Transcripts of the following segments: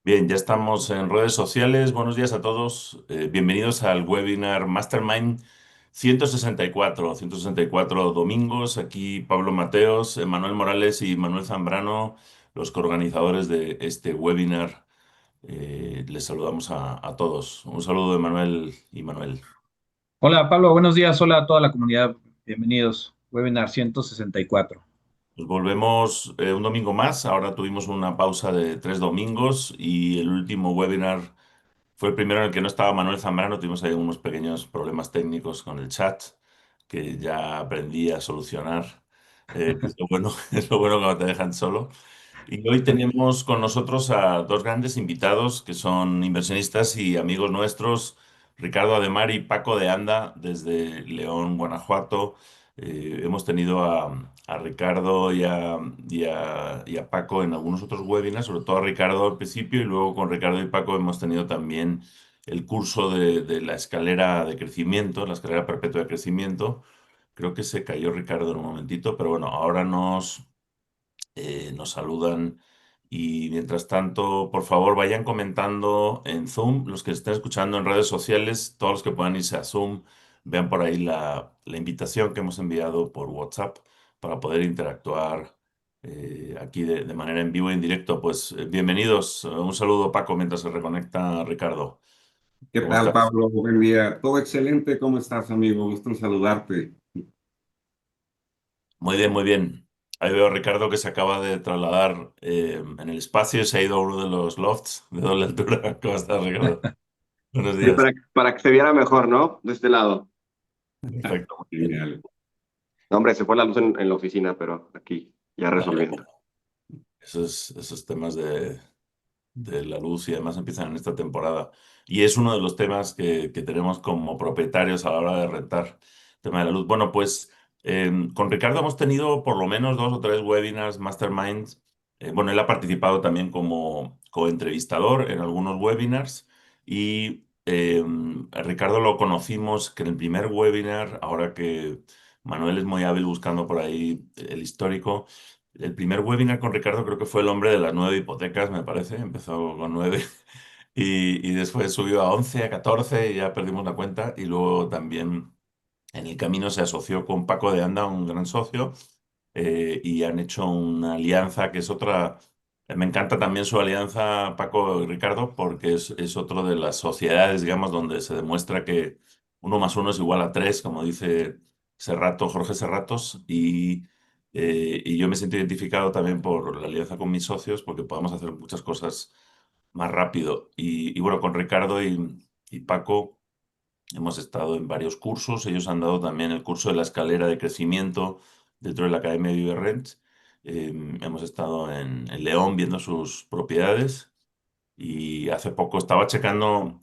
Bien, ya estamos en redes sociales. Buenos días a todos. Bienvenidos al webinar Mastermind 164 domingos. Aquí Pablo Mateos, Manuel Morales y Manuel Zambrano, los coorganizadores de este webinar. Les saludamos a todos. Un saludo de Manuel y Manuel. Hola Pablo, buenos días. Hola a toda la comunidad. Bienvenidos. Webinar 164. Nos volvemos un domingo más. Ahora tuvimos una pausa de 3 domingos y el último webinar fue el primero en el que no estaba Manuel Zambrano. Tuvimos ahí unos pequeños problemas técnicos con el chat que ya aprendí a solucionar. Que es lo bueno, es lo bueno cuando te dejan solo. Y hoy tenemos con nosotros a dos grandes invitados que son inversionistas y amigos nuestros, Ricardo Ademar y Paco de Anda, desde León, Guanajuato. Hemos tenido a Ricardo y a Paco en algunos otros webinars, sobre todo a Ricardo al principio, y luego con Ricardo y Paco hemos tenido también el curso de la escalera de crecimiento, la escalera perpetua de crecimiento. Creo que se cayó Ricardo en un momentito, pero bueno, ahora nos saludan. Y mientras tanto, por favor, vayan comentando en Zoom, los que estén escuchando en redes sociales, todos los que puedan irse a Zoom, vean por ahí la invitación que hemos enviado por WhatsApp para poder interactuar aquí de manera en vivo y en directo. Pues bienvenidos. Un saludo, Paco, mientras se reconecta Ricardo. ¿Qué ¿Cómo tal, estás? Pablo? Buen día. Todo excelente. ¿Cómo estás, amigo? Gusto en saludarte. Muy bien, muy bien. Ahí veo a Ricardo que se acaba de trasladar en el espacio y se ha ido a uno de los lofts de doble altura. ¿Cómo estás, Ricardo? Buenos Sí, días. para que se viera mejor, ¿no? De este lado. Perfecto, muy bien. Genial. No, hombre, se fue la luz en la oficina, pero aquí ya Vale, resolviendo. esos temas de la luz y además empiezan en esta temporada. Y es uno de los temas que tenemos como propietarios a la hora de rentar, el tema de la luz. Bueno, pues con Ricardo hemos tenido por lo menos 2 o 3 webinars, masterminds. Bueno, él ha participado también como coentrevistador en algunos webinars y a Ricardo lo conocimos que en el primer webinar, ahora que Manuel es muy hábil buscando por ahí el histórico. El primer webinar con Ricardo creo que fue el hombre de las 9 hipotecas, me parece. Empezó con 9 y después subió a 11, a 14 y ya perdimos la cuenta. Y luego también en el camino se asoció con Paco de Anda, un gran socio, y han hecho una alianza que es otra. Me encanta también su alianza, Paco y Ricardo, porque es otro de las sociedades, digamos, donde se demuestra que 1 más 1 es igual a 3, como dice Jorge Serratos, y yo me siento identificado también por la alianza con mis socios, porque podemos hacer muchas cosas más rápido. Y bueno, con Ricardo y Paco. Hemos estado en varios cursos. Ellos han dado también el curso de la escalera de crecimiento dentro de la Academia de Viverrent. Hemos estado en León viendo sus propiedades y hace poco estaba checando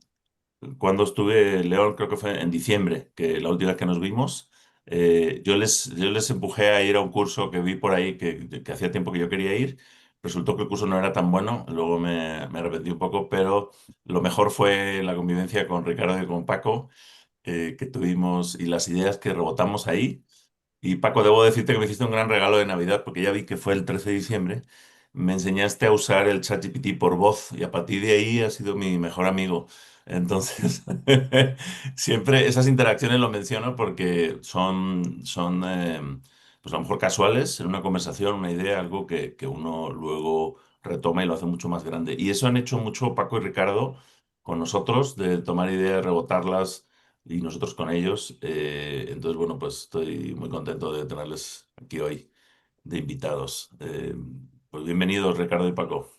cuando estuve en León, creo que fue en diciembre, que la última vez que nos vimos. Yo les empujé a ir a un curso que vi por ahí que hacía tiempo que yo quería ir. Resultó que el curso no era tan bueno, luego me arrepentí un poco, pero lo mejor fue la convivencia con Ricardo y con Paco que tuvimos y las ideas que rebotamos ahí. Y Paco, debo decirte que me hiciste un gran regalo de Navidad porque ya vi que fue el 13 de diciembre. Me enseñaste a usar el ChatGPT por voz y a partir de ahí ha sido mi mejor amigo. Entonces, siempre esas interacciones lo menciono porque son pues a lo mejor casuales en una conversación, una idea, algo que uno luego retoma y lo hace mucho más grande. Y eso han hecho mucho Paco y Ricardo con nosotros, de tomar ideas, rebotarlas y nosotros con ellos. Entonces, bueno, pues estoy muy contento de tenerles aquí hoy de invitados. Pues bienvenidos, Ricardo y Paco.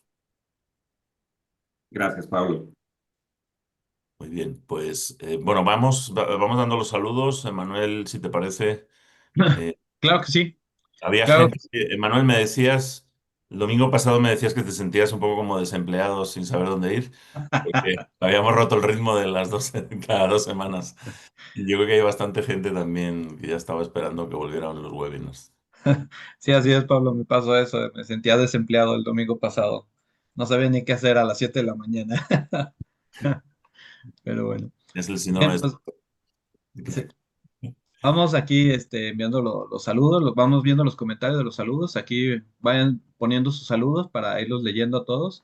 Gracias, Pablo. Muy bien, pues bueno, vamos dando los saludos. Manuel, si te parece. eh, Claro que sí, Había claro gente, que sí. Manuel, me decías, el domingo pasado me decías que te sentías un poco como desempleado sin saber dónde ir, porque habíamos roto el ritmo de las dos, cada 2 semanas. Y yo creo que hay bastante gente también que ya estaba esperando que volvieran los webinars. Sí, así es, Pablo, me pasó eso. Me sentía desempleado el domingo pasado. No sabía ni qué hacer a las 7 de la mañana. Pero bueno. Es el síndrome Bien, pues de... sí. Vamos aquí enviando los saludos, vamos viendo los comentarios de los saludos. Aquí vayan poniendo sus saludos para irlos leyendo a todos.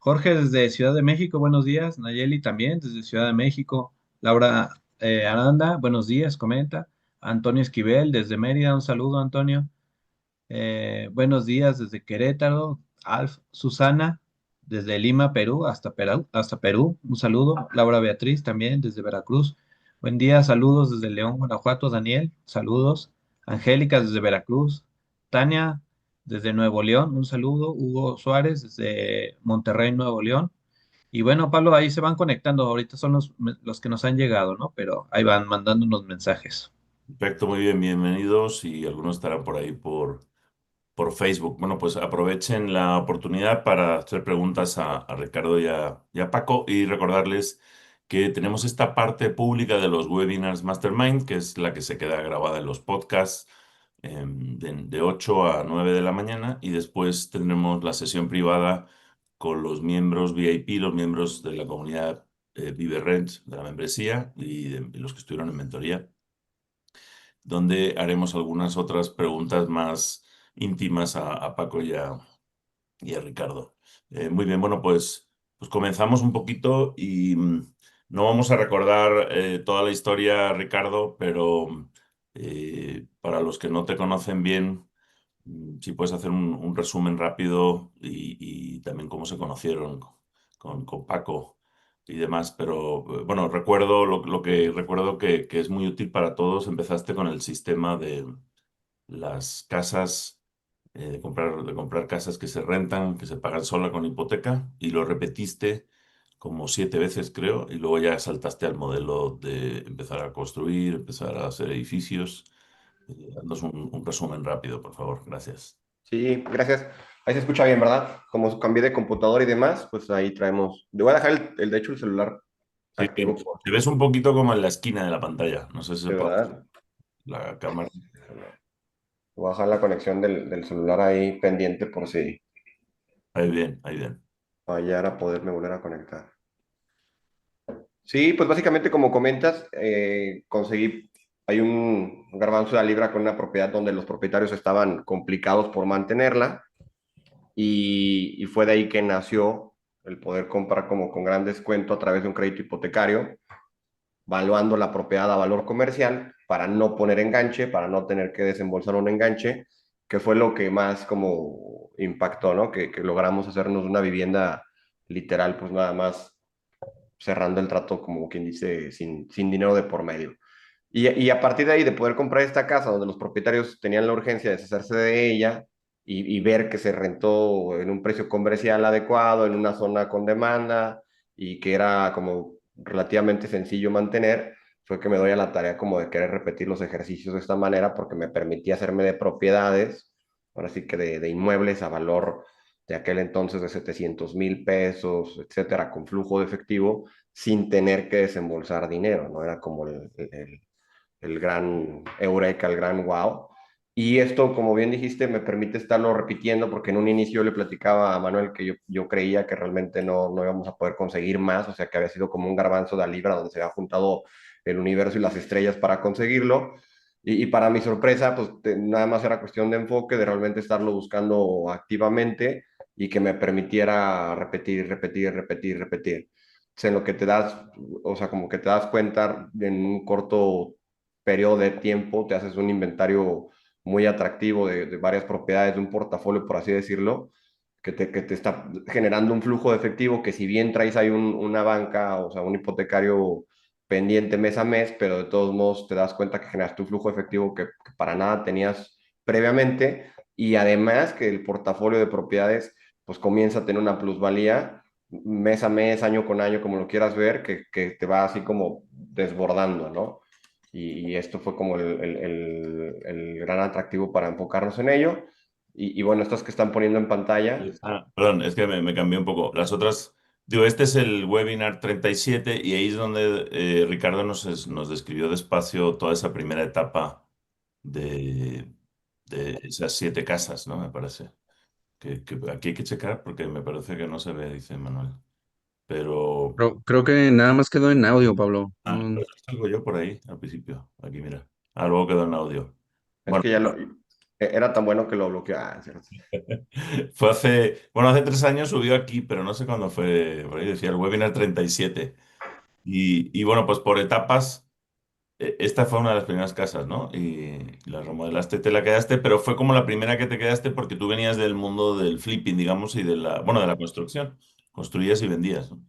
Jorge desde Ciudad de México, buenos días. Nayeli también desde Ciudad de México. Laura Aranda, buenos días, comenta. Antonio Esquivel desde Mérida, un saludo, Antonio. Buenos días desde Querétaro. Susana desde Lima, Perú, hasta Perú, un saludo. Laura Beatriz también desde Veracruz. Buen día, saludos desde León, Guanajuato. Daniel, saludos. Angélica desde Veracruz. Tania desde Nuevo León, un saludo. Hugo Suárez desde Monterrey, Nuevo León. Y bueno, Pablo, ahí se van conectando. Ahorita son los que nos han llegado, ¿no? Pero ahí van mandando unos mensajes. Perfecto, muy bien, bienvenidos y algunos estarán por ahí por Facebook. Bueno, pues aprovechen la oportunidad para hacer preguntas a Ricardo y a Paco y recordarles que tenemos esta parte pública de los webinars Mastermind, que es la que se queda grabada en los podcasts de 8 a 9 de la mañana y después tendremos la sesión privada con los miembros VIP, los miembros de la comunidad Vive Rent, de la membresía y los que estuvieron en mentoría, donde haremos algunas otras preguntas más íntimas a Paco y a Ricardo. Muy bien, bueno, pues comenzamos un poquito y no vamos a recordar toda la historia, Ricardo, pero para los que no te conocen bien, si puedes hacer un resumen rápido y también cómo se conocieron con Paco y demás. Pero bueno, recuerdo lo que recuerdo que es muy útil para todos. Empezaste con el sistema de las casas, de comprar casas que se rentan, que se pagan sola con hipoteca, y lo repetiste como 7 veces, creo, y luego ya saltaste al modelo de empezar a construir, empezar a hacer edificios. Haznos un resumen rápido, por favor. Gracias. Sí, gracias. Ahí se escucha bien, ¿verdad? Como cambié de computador y demás, pues ahí traemos. Le voy a dejar de hecho, el celular Sí, activo te ves un poquito como en la esquina de la pantalla. No sé si de se puede verdad. la cámara. Voy a dejar la conexión del celular ahí pendiente por si Ahí bien, ahí bien. fallara poderme volver a conectar. Sí, pues básicamente como comentas, conseguí, hay un garbanzo de la libra con una propiedad donde los propietarios estaban complicados por mantenerla y fue de ahí que nació el poder comprar como con gran descuento a través de un crédito hipotecario, valuando la propiedad a valor comercial para no poner enganche, para no tener que desembolsar un enganche, que fue lo que más como impactó, ¿no? Que logramos hacernos una vivienda literal, pues nada más cerrando el trato, como quien dice, sin dinero de por medio. Y a partir de ahí, de poder comprar esta casa donde los propietarios tenían la urgencia de deshacerse de ella y ver que se rentó en un precio comercial adecuado, en una zona con demanda y que era como relativamente sencillo mantener, fue que me doy a la tarea como de querer repetir los ejercicios de esta manera porque me permitía hacerme de propiedades, ahora sí que de inmuebles a valor de aquel entonces de 700,000 pesos, etcétera, con flujo de efectivo, sin tener que desembolsar dinero, ¿no? Era como el gran eureka, el gran wow. Y esto, como bien dijiste, me permite estarlo repitiendo porque en un inicio le platicaba a Manuel que yo creía que realmente no íbamos a poder conseguir más, o sea que había sido como un garbanzo de la libra donde se había juntado el universo y las estrellas para conseguirlo. Y para mi sorpresa, pues nada más era cuestión de enfoque, de realmente estarlo buscando activamente y que me permitiera repetir, repetir, repetir, repetir. En lo que te das, o sea, como que te das cuenta en un corto periodo de tiempo, te haces un inventario muy atractivo de varias propiedades, de un portafolio, por así decirlo, que te está generando un flujo de efectivo que si bien traes ahí una banca, o sea, un hipotecario pendiente mes a mes, pero de todos modos te das cuenta que generaste un flujo de efectivo que para nada tenías previamente y además que el portafolio de propiedades pues comienza a tener una plusvalía mes a mes, año con año, como lo quieras ver, que te va así como desbordando, ¿no? Y esto fue como el gran atractivo para enfocarnos en ello. Y bueno, estas que están poniendo en pantalla, Perdón, es que me cambié un poco. Las otras, digo, este es el webinar 37 y ahí es donde Ricardo nos describió despacio toda esa primera etapa de, de esas 7 casas, ¿no? Me parece. Que aquí hay que checar porque me parece que no se ve, dice Manuel. Pero, Creo que nada más quedó en audio, Pablo. pero eso salgo yo por ahí al principio. Aquí, mira. Luego quedó en audio. es Bueno, que Era tan bueno que lo bloqueaba. Hace 3 años subió aquí, pero no sé cuándo fue, por ahí decía el webinar 37. Y bueno, pues por etapas, esta fue una de las primeras casas, ¿no? Y la remodelaste, te la quedaste, pero fue como la primera que te quedaste porque tú venías del mundo del flipping, digamos, y bueno, de la construcción. Construías y vendías, ¿no?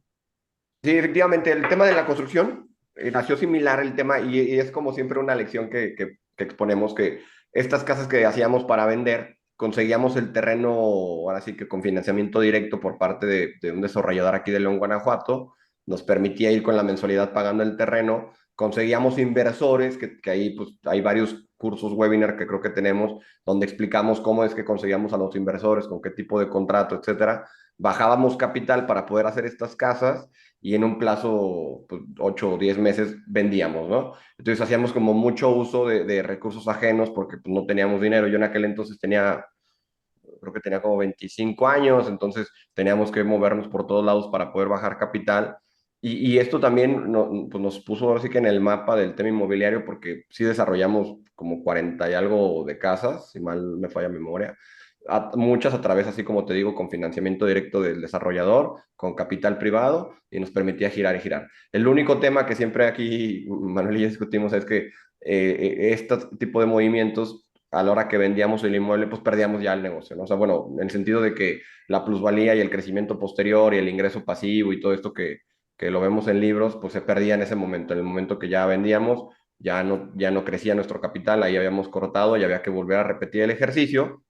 Sí, efectivamente, el tema de la construcción nació similar el tema y es como siempre una lección que exponemos que estas casas que hacíamos para vender, conseguíamos el terreno, ahora sí que con financiamiento directo por parte de un desarrollador aquí de León, Guanajuato, nos permitía ir con la mensualidad pagando el terreno, conseguíamos inversores, que ahí pues hay varios cursos webinar que creo que tenemos, donde explicamos cómo es que conseguíamos a los inversores, con qué tipo de contrato, etcétera. Bajábamos capital para poder hacer estas casas y en un plazo, pues, 8 o 10 meses vendíamos, ¿no? Entonces hacíamos como mucho uso de recursos ajenos porque pues, no teníamos dinero. Yo en aquel entonces creo que tenía como 25 años, entonces teníamos que movernos por todos lados para poder bajar capital. Y esto también pues nos puso ahora sí que en el mapa del tema inmobiliario porque sí desarrollamos como 40 y algo de casas, si mal me falla memoria. Muchas a través, así como te digo, con financiamiento directo del desarrollador, con capital privado, y nos permitía girar y girar. El único tema que siempre aquí, Manuel y yo discutimos, es que este tipo de movimientos, a la hora que vendíamos el inmueble, pues perdíamos ya el negocio, ¿no? O sea, bueno, en el sentido de que la plusvalía y el crecimiento posterior y el ingreso pasivo y todo esto que lo vemos en libros, pues se perdía en ese momento. En el momento que ya vendíamos, ya no crecía nuestro capital, ahí habíamos cortado y había que volver a repetir el ejercicio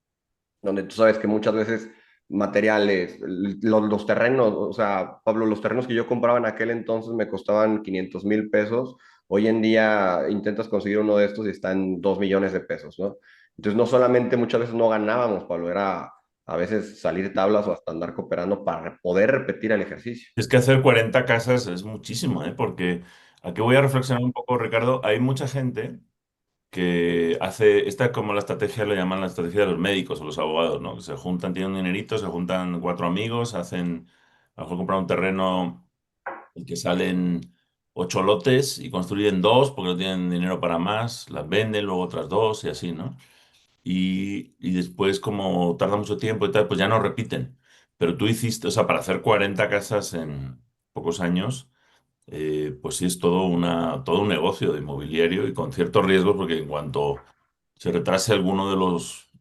donde tú sabes que muchas veces materiales, los terrenos, o sea, Pablo, los terrenos que yo compraba en aquel entonces me costaban 500,000 pesos. Hoy en día intentas conseguir uno de estos y está en 2 millones de pesos, ¿no? Entonces, no solamente muchas veces no ganábamos, Pablo, era a veces salir tablas o hasta andar cooperando para poder repetir el ejercicio. Es que hacer 40 casas es muchísimo, ¿eh? Porque aquí voy a reflexionar un poco, Ricardo. Hay mucha gente que hace, esta como la estrategia, lo llaman la estrategia de los médicos o los abogados, ¿no? Que se juntan, tienen un dinerito, se juntan cuatro amigos, a lo mejor compran un terreno el que salen 8 lotes y construyen dos porque no tienen dinero para más, las venden, luego otras dos y así, ¿no? Y después, como tarda mucho tiempo y tal, pues ya no repiten. Pero tú hiciste, o sea, para hacer 40 casas en pocos años, pues sí es todo un negocio de inmobiliario y con ciertos riesgos, porque en cuanto se retrase alguno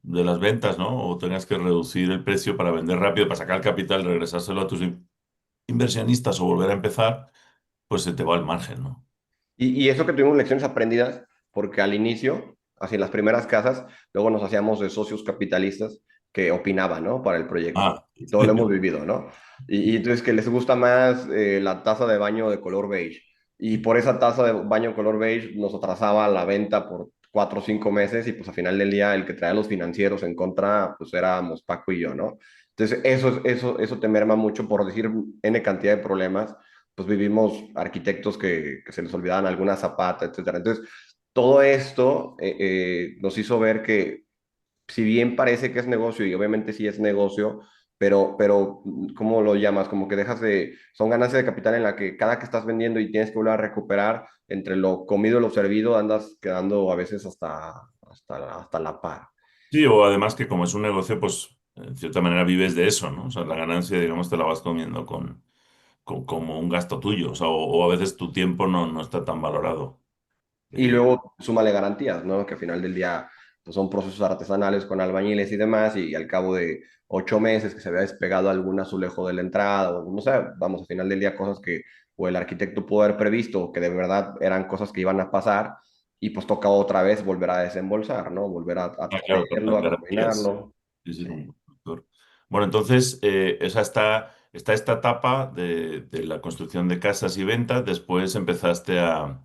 de las ventas, ¿no? O tengas que reducir el precio para vender rápido, para sacar capital, regresárselo a tus inversionistas o volver a empezar, pues se te va el margen, ¿no? Y eso que tuvimos lecciones aprendidas, porque al inicio, así en las primeras casas, luego nos hacíamos de socios capitalistas que opinaban, ¿no? Para el proyecto. Ah, Y todo lo hemos vivido, ¿no? Y entonces que les gusta más la taza de baño de color beige. Y por esa taza de baño color beige nos atrasaba la venta por 4 o 5 meses y pues al final del día el que traía los financieros en contra, pues éramos Paco y yo, ¿no? Entonces eso te merma mucho por decir N cantidad de problemas pues vivimos arquitectos que se les olvidaban algunas zapatas, etcétera. Entonces, todo esto nos hizo ver que si bien parece que es negocio, y obviamente sí es negocio, pero ¿cómo lo llamas? Como que son ganancias de capital en la que cada que estás vendiendo y tienes que volver a recuperar, entre lo comido y lo servido, andas quedando a veces hasta la par. sí, o además que como es un negocio, pues en cierta manera vives de eso, ¿no? O sea, la ganancia, digamos, te la vas comiendo como un gasto tuyo, o sea, o a veces tu tiempo no está tan valorado. Y Eh, luego súmale garantías, ¿no? Que al final del día pues son procesos artesanales con albañiles y demás, y al cabo de 8 meses que se había despegado algún azulejo de la entrada, o no sé, vamos, al final del día cosas que o el arquitecto pudo haber previsto, o que de verdad eran cosas que iban a pasar, y pues toca otra vez volver a desembolsar, ¿no? Volver a claro, traerlo, a garantías. combinarlo. Sí, sí, como Sí. constructor. Bueno, entonces, esa está esta etapa de la construcción de casas y ventas. Después empezaste a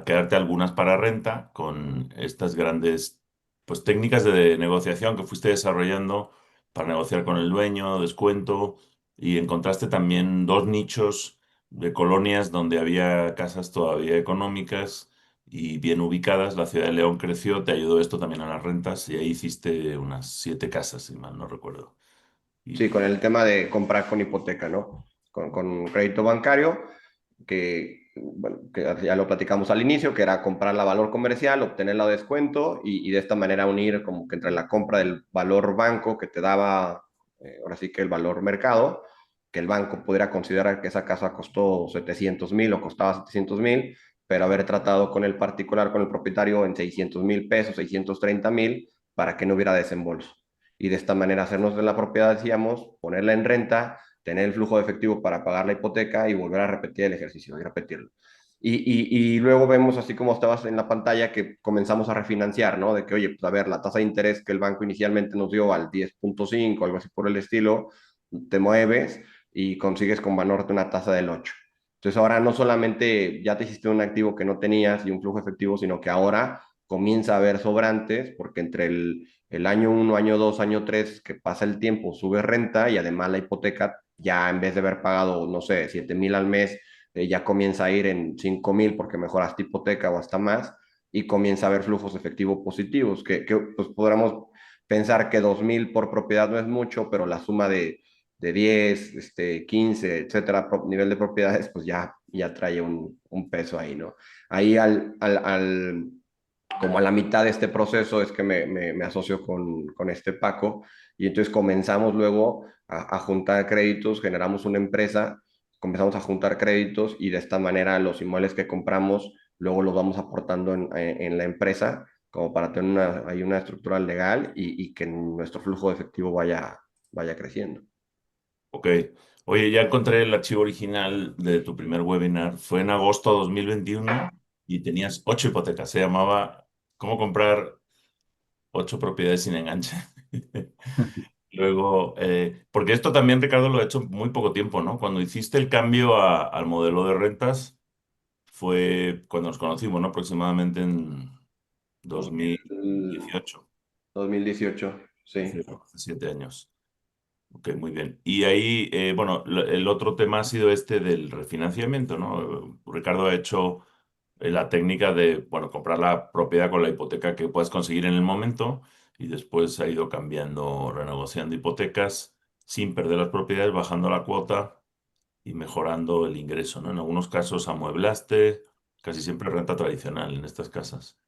quedarte algunas para renta con estas grandes, pues, técnicas de negociación que fuiste desarrollando para negociar con el dueño, descuento, y encontraste también dos nichos de colonias donde había casas todavía económicas y bien ubicadas. La ciudad de León creció, te ayudó esto también a las rentas y ahí hiciste unas 7 casas, si mal no recuerdo. Sí, Y con el tema de comprar con hipoteca, ¿no? Con crédito bancario, que bueno, que ya lo platicamos al inicio, que era comprarla a valor comercial, obtenerla a descuento y de esta manera unir como que entre la compra del valor banco que te daba, ahora sí que el valor mercado, que el banco pudiera considerar que esa casa costó 700,000 o costaba 700,000, pero haber tratado con el particular, con el propietario en 600,000 pesos, 630,000, para que no hubiera desembolso. Y de esta manera hacernos de la propiedad, decíamos, ponerla en renta, tener el flujo de efectivo para pagar la hipoteca y volver a repetir el ejercicio y repetirlo. Y luego vemos, así como estabas en la pantalla, que comenzamos a refinanciar, ¿no? De que, oye, pues a ver, la tasa de interés que el banco inicialmente nos dio al 10.5, algo así por el estilo, te mueves y consigues con Banorte una tasa del 8. Entonces ahora no solamente ya te hiciste un activo que no tenías y un flujo efectivo, sino que ahora comienza a haber sobrantes, porque entre el año 1, año 2, año 3 que pasa el tiempo, sube renta y además la hipoteca, ya en vez de haber pagado, no sé, 7,000 al mes, ya comienza a ir en 5,000 porque mejoraste hipoteca o hasta más, y comienza a haber flujos efectivos positivos, que pues podríamos pensar que 2,000 por propiedad no es mucho, pero la suma de 10, 15, etcétera, nivel de propiedades, pues ya trae un peso ahí, ¿no? Ahí como a la mitad de este proceso es que me asocio con este Paco y entonces comenzamos luego a juntar créditos, generamos una empresa, comenzamos a juntar créditos y de esta manera los inmuebles que compramos luego los vamos aportando en la empresa como para tener hay una estructura legal y que nuestro flujo de efectivo vaya creciendo. Ok. Oye, ya encontré el archivo original de tu primer webinar. Fue en agosto de 2021 y tenías 8 hipotecas. Se llamaba ¿Cómo comprar 8 propiedades sin enganche? Luego, porque esto también, Ricardo, lo he hecho muy poco tiempo, ¿no? Cuando hiciste el cambio al modelo de rentas, fue cuando nos conocimos, ¿no? Aproximadamente en 2018. 2018, Hace sí. 7 años. Ok, muy bien. Y ahí, bueno, el otro tema ha sido este del refinanciamiento, ¿no? Ricardo ha hecho la técnica de, bueno, comprar la propiedad con la hipoteca que puedas conseguir en el momento y después ha ido cambiando, renegociando hipotecas sin perder las propiedades, bajando la cuota y mejorando el ingreso, ¿no? En algunos casos amueblaste, casi siempre renta tradicional en estas casas.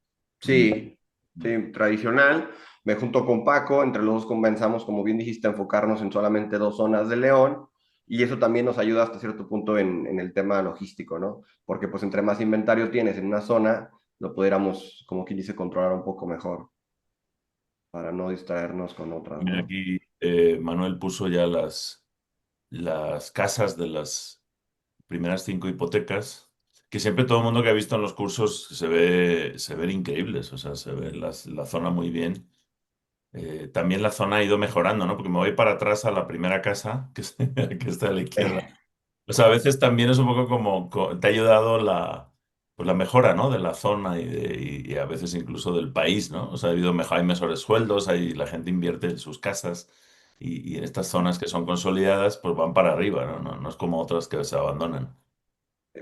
Y Sí, sí, tradicional. Me junto con Paco, entre los dos comenzamos, como bien dijiste, a enfocarnos en solamente 2 zonas de León y eso también nos ayuda hasta cierto punto en el tema logístico, ¿no? Porque pues entre más inventario tienes en una zona, lo pudiéramos, como quien dice, controlar un poco mejor para no distraernos con otras, mira, ¿no? aquí Manuel puso ya las casas de las primeras 5 hipotecas, que siempre todo el mundo que ha visto en los cursos se ven increíbles, o sea, se ve la zona muy bien. También la zona ha ido mejorando, ¿no? Porque me voy para atrás a la primera casa, que está a la izquierda. O sea, a veces también es un poco como te ha ayudado pues la mejora, ¿no? De la zona y a veces incluso del país, ¿no? O sea, hay mejores sueldos, la gente invierte en sus casas y en estas zonas que son consolidadas, pues van para arriba, ¿no? No es como otras que se abandonan.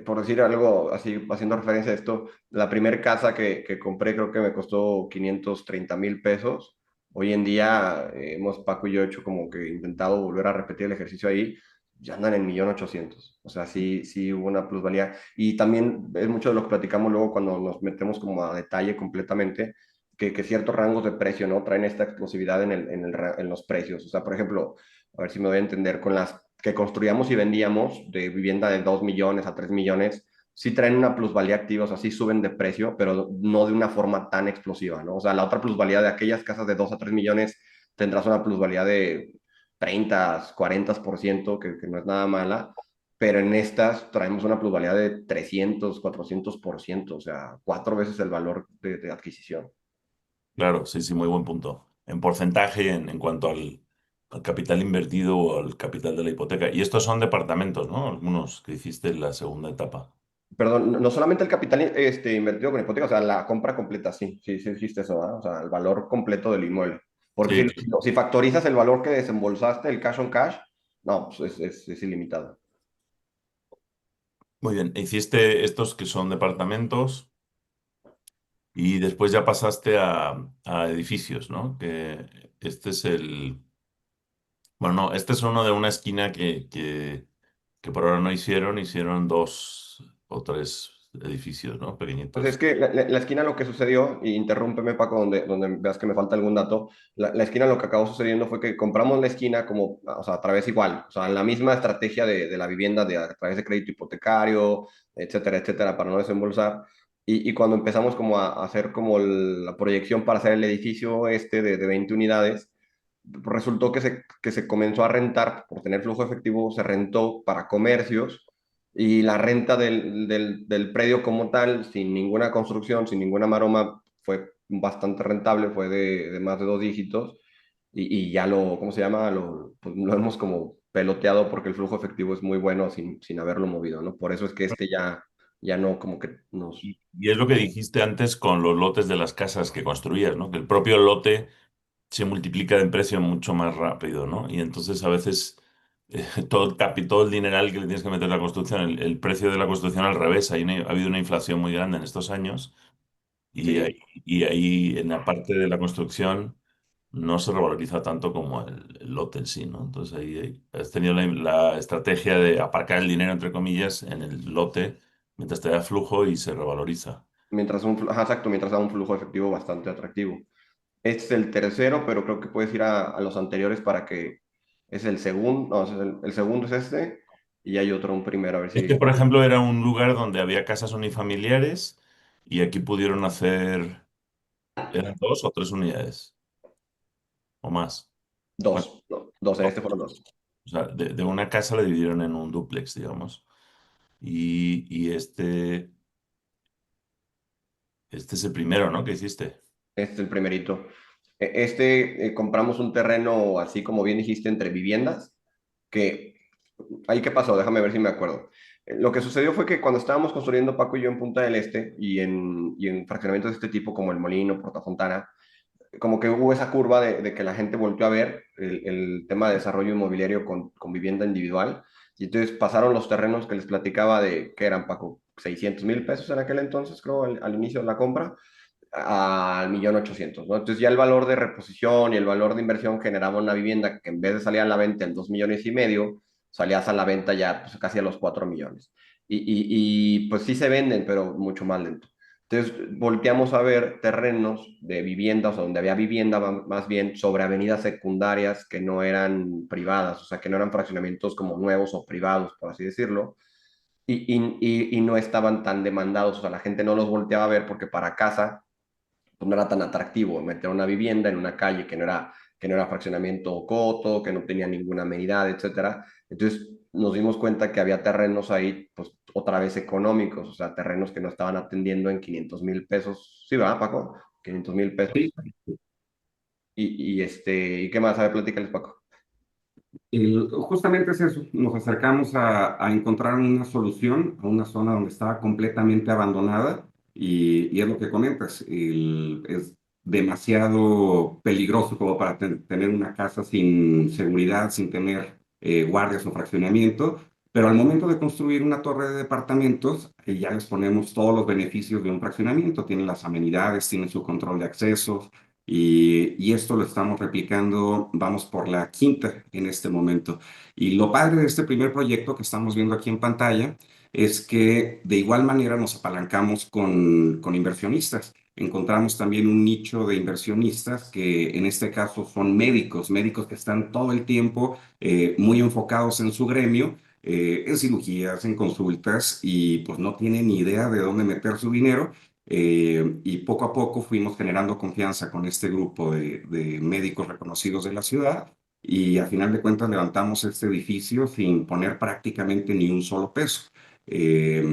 Por decir algo así, haciendo referencia a esto, la primera casa que compré creo que me costó 530,000 pesos. Hoy en día Paco y yo hecho como que intentado volver a repetir el ejercicio ahí, ya andan en 1,800,000. O sea, sí, sí hubo una plusvalía. Y también es mucho de lo que platicamos luego cuando nos metemos como a detalle completamente, que ciertos rangos de precio, ¿no? Traen esta exclusividad en los precios. O sea, por ejemplo, a ver si me voy a entender, con las que construíamos y vendíamos de vivienda de 2 millones a 3 millones, sí traen una plusvalía activa, o sea, sí suben de precio, pero no de una forma tan explosiva, ¿no? O sea, la otra plusvalía de aquellas casas de 2 a 3 millones tendrás una plusvalía de 30, 40%, que no es nada mala, pero en estas traemos una plusvalía de 300, 400%, o sea, 4 veces el valor de adquisición. Claro, sí, sí, muy buen punto. En porcentaje en cuanto al capital invertido o al capital de la hipoteca. Y estos son departamentos, ¿no? Algunos que hiciste en la segunda etapa. Perdón, no solamente el capital invertido con hipoteca, o sea, la compra completa, sí, sí, sí existe eso, ¿verdad? O sea, el valor completo del inmueble. Porque Sí, si factorizas el valor que desembolsaste, el cash on cash, no, pues es ilimitado. muy bien. Hiciste estos que son departamentos y después ya pasaste a edificios, ¿no? Que este es bueno, este es uno de una esquina que por ahora no hicieron dos o tres edificios, ¿no? Pues Pequeñitos. es que la esquina lo que sucedió, y interrúmpeme Paco donde veas que me falta algún dato, la esquina lo que acabó sucediendo fue que compramos la esquina como, o sea, a través igual, o sea, la misma estrategia de la vivienda a través de crédito hipotecario, etcétera, etcétera, para no desembolsar. Y cuando empezamos como a hacer como la proyección para hacer el edificio este de 20 unidades, resultó que se comenzó a rentar, por tener flujo efectivo, se rentó para comercios y la renta del predio como tal, sin ninguna construcción, sin ninguna maroma, fue bastante rentable, fue de más de 2 dígitos y ya ¿cómo se llama? Pues lo hemos como peloteado porque el flujo efectivo es muy bueno sin haberlo movido, ¿no? Por eso es que ya no como que nos... Y es lo que dijiste antes con los lotes de las casas que construías, ¿no? Que el propio lote se multiplica en precio mucho más rápido, ¿no? Y entonces a veces todo el dineral que le tienes que meter a la construcción, el precio de la construcción al revés, ha habido una inflación muy grande en estos años Sí, y ahí en la parte de la construcción no se revaloriza tanto como el lote en sí, ¿no? Entonces ahí has tenido la estrategia de aparcar el dinero, entre comillas, en el lote mientras te da flujo y se revaloriza. ajá, exacto, mientras da un flujo efectivo bastante atractivo. Este es el tercero, pero creo que puedes ir a los anteriores para que es el segundo, no, el segundo es este y hay otro, un primero, a ver Este, si por ejemplo, era un lugar donde había casas unifamiliares y aquí pudieron hacer, eran 2 o 3 unidades o más. Bueno, dos, no, dos, en dos. este fueron dos. O sea, de una casa le dividieron en un dúplex, digamos. Y este es el primero, ¿no? Que hiciste. Este es el primerito. Compramos un terreno así como bien dijiste entre viviendas, que ahí qué pasó, déjame ver si me acuerdo. Lo que sucedió fue que cuando estábamos construyendo Paco y yo en Punta del Este y en fraccionamientos de este tipo como El Molino, Portafontana, como que hubo esa curva de que la gente volvió a ver el tema de desarrollo inmobiliario con vivienda individual. Y entonces pasaron los terrenos que les platicaba de, que eran, Paco, 600,000 pesos en aquel entonces, creo, al inicio de la compra, al 1.800.000, ¿no? Entonces ya el valor de reposición y el valor de inversión generaba una vivienda que en vez de salir a la venta en 2,5 millones, salías a la venta ya pues, casi a los 4 millones. Pues sí se venden, pero mucho más lento. Entonces volteamos a ver terrenos de viviendas, donde había vivienda más bien sobre avenidas secundarias que no eran privadas, o sea, que no eran fraccionamientos como nuevos o privados, por así decirlo, y no estaban tan demandados, o sea, la gente no los volteaba a ver porque para casa pues no era tan atractivo meter una vivienda en una calle que no era fraccionamiento coto, que no tenía ninguna amenidad, etcétera. Entonces nos dimos cuenta que había terrenos ahí, pues otra vez económicos, o sea, terrenos que no estaban atendiendo en 500,000 pesos. Sí, ¿verdad, Paco? 500,000 pesos. Sí, ¿Y qué más? A ver, platícales, Paco. justamente es eso, nos acercamos a encontrar una solución a una zona donde estaba completamente abandonada y es lo que comentas, es demasiado peligroso como para tener una casa sin seguridad, sin tener guardias o fraccionamiento, pero al momento de construir una torre de departamentos, ya les ponemos todos los beneficios de un fraccionamiento, tienen las amenidades, tienen su control de acceso, y esto lo estamos replicando, vamos por la quinta en este momento. Y lo padre de este primer proyecto que estamos viendo aquí en pantalla es que de igual manera nos apalancamos con inversionistas. Encontramos también un nicho de inversionistas que en este caso son médicos, médicos que están todo el tiempo muy enfocados en su gremio, en cirugías, en consultas y pues no tienen ni idea de dónde meter su dinero, y poco a poco fuimos generando confianza con este grupo de médicos reconocidos de la ciudad y a final de cuentas levantamos este edificio sin poner prácticamente ni un solo peso. Eh,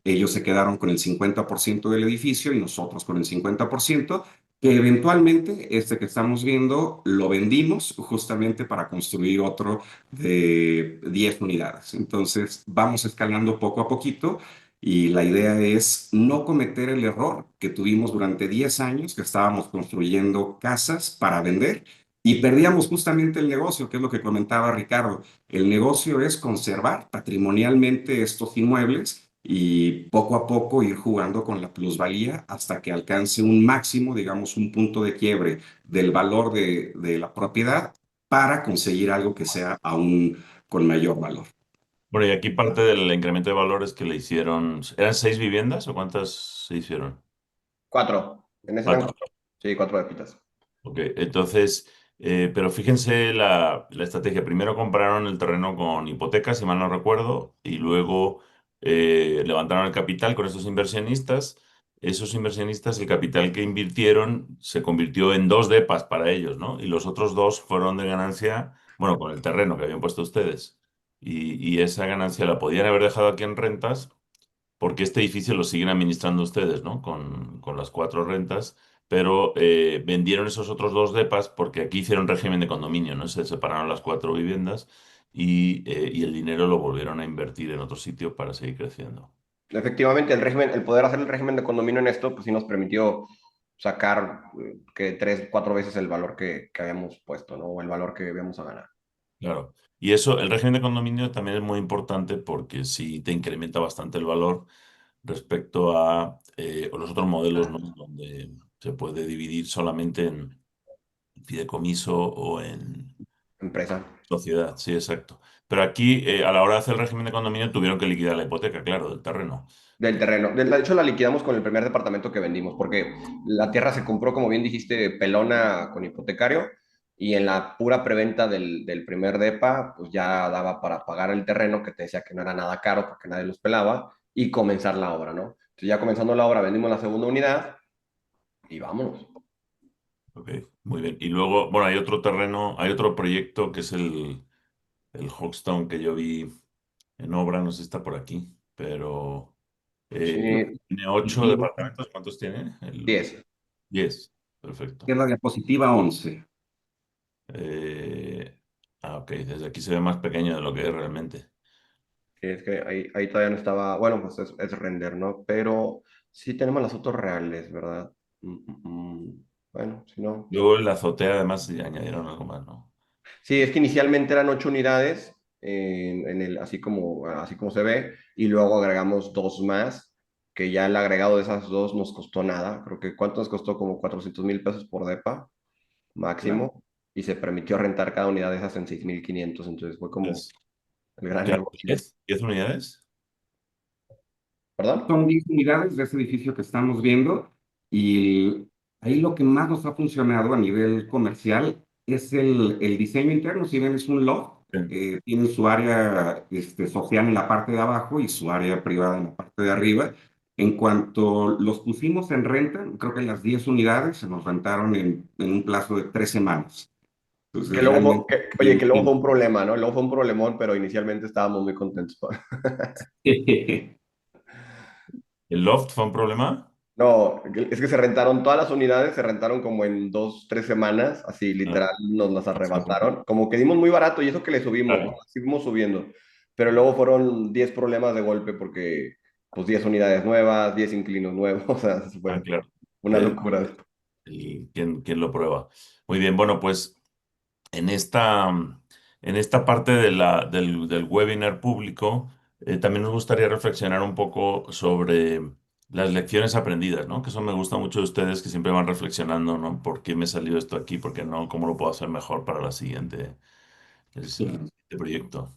Ellos se quedaron con el 50% del edificio y nosotros con el 50%, que eventualmente este que estamos viendo lo vendimos justamente para construir otro de 10 unidades. Entonces vamos escalando poco a poquito y la idea es no cometer el error que tuvimos durante 10 años, que estábamos construyendo casas para vender y perdíamos justamente el negocio, que es lo que comentaba Ricardo. El negocio es conservar patrimonialmente estos inmuebles y poco a poco ir jugando con la plusvalía hasta que alcance un máximo, digamos, un punto de quiebre del valor de la propiedad para conseguir algo que sea aún con mayor valor. Bueno, y aquí parte del incremento de valores que le hicieron, ¿eran 6 viviendas o cuántas se hicieron? 4. En ese eran Cuatro. 4. Sí, 4 depitas. Ok, entonces, pero fíjense la estrategia. Primero compraron el terreno con hipotecas, si mal no recuerdo, y luego levantaron el capital con esos inversionistas. Esos inversionistas, el capital que invirtieron se convirtió en 2 depas para ellos, ¿no? Y los otros dos fueron de ganancia, bueno, con el terreno que habían puesto ustedes. Y esa ganancia la podían haber dejado aquí en rentas porque este edificio lo siguen administrando ustedes, ¿no? Con las 4 rentas, pero vendieron esos otros 2 depas porque aquí hicieron régimen de condominio, ¿no? Se separaron las 4 viviendas y el dinero lo volvieron a invertir en otro sitio para seguir creciendo. Efectivamente, el poder hacer el régimen de condominio en esto, pues sí nos permitió sacar que 3, 4 veces el valor que habíamos puesto, ¿no? O el valor que íbamos a ganar. Claro. Y eso, el régimen de condominio también es muy importante porque sí te incrementa bastante el valor respecto a los otros modelos, ¿no? Donde se puede dividir solamente en fideicomiso o en Empresa. sociedad, sí, exacto. Pero aquí, a la hora de hacer el régimen de condominio, tuvieron que liquidar la hipoteca, claro, del terreno. Del terreno. De hecho, la liquidamos con el primer departamento que vendimos, porque la tierra se compró, como bien dijiste, pelona con hipotecario, y en la pura preventa del primer depa, pues ya daba para pagar el terreno, que te decía que no era nada caro porque nadie los pelaba, y comenzar la obra, ¿no? Entonces ya comenzando la obra, vendimos la segunda unidad y vámonos. Ok, muy bien. Y luego, bueno, hay otro terreno, hay otro proyecto que es el Hawkstone que yo vi en obra, no sé si está por aquí, pero Sí, tiene 8 departamentos, ¿cuántos tiene? 10. 10, perfecto. Es la diapositiva 11. Eh, ok, desde aquí se ve más pequeño de lo que es realmente. Sí, es que ahí todavía no estaba, bueno, pues es render, ¿no? Pero sí tenemos las fotos reales, ¿verdad? Bueno, si no. Luego en la azotea además sí añadieron algo más, ¿no? Sí, es que inicialmente eran 8 unidades, así como se ve, y luego agregamos 2 más, que ya el agregado de esas 2 nos costó nada. Creo que ¿cuánto nos costó? Como 400,000 pesos por depa, Claro. máximo, y se permitió rentar cada unidad de esas en 6,500. Entonces fue como Es, el gran claro, negocio. ¿10 unidades? ¿Perdón? Son 10 unidades de ese edificio que estamos viendo y ahí lo que más nos ha funcionado a nivel comercial es el diseño interno. Si bien es un loft, Sí. tienen su área social en la parte de abajo y su área privada en la parte de arriba. En cuanto los pusimos en renta, creo que las 10 unidades se nos rentaron en un plazo de 3 semanas. Que Entonces, luego realmente, oye, que luego fue un problema, ¿no? Luego fue un problemón, pero inicialmente estábamos muy contentos. ¿El loft fue un problema? No, es que se rentaron todas las unidades, se rentaron como en 2, 3 semanas, así Ah, literal nos las sí, arrebataron. Como que dimos muy barato y eso que le subimos, ¿no? claro. Seguimos subiendo. Pero luego fueron 10 problemas de golpe porque, pues, 10 unidades nuevas, 10 inquilinos nuevos, o sea, Ah, fue claro. una locura. ¿Quién lo prueba? Muy bien, bueno, pues en esta, en esta parte del webinar público, también nos gustaría reflexionar un poco sobre las lecciones aprendidas, ¿no? Que eso me gusta mucho de ustedes, que siempre van reflexionando, ¿no? ¿Por qué me salió esto aquí? ¿Por qué no? ¿Cómo lo puedo hacer mejor para el siguiente proyecto?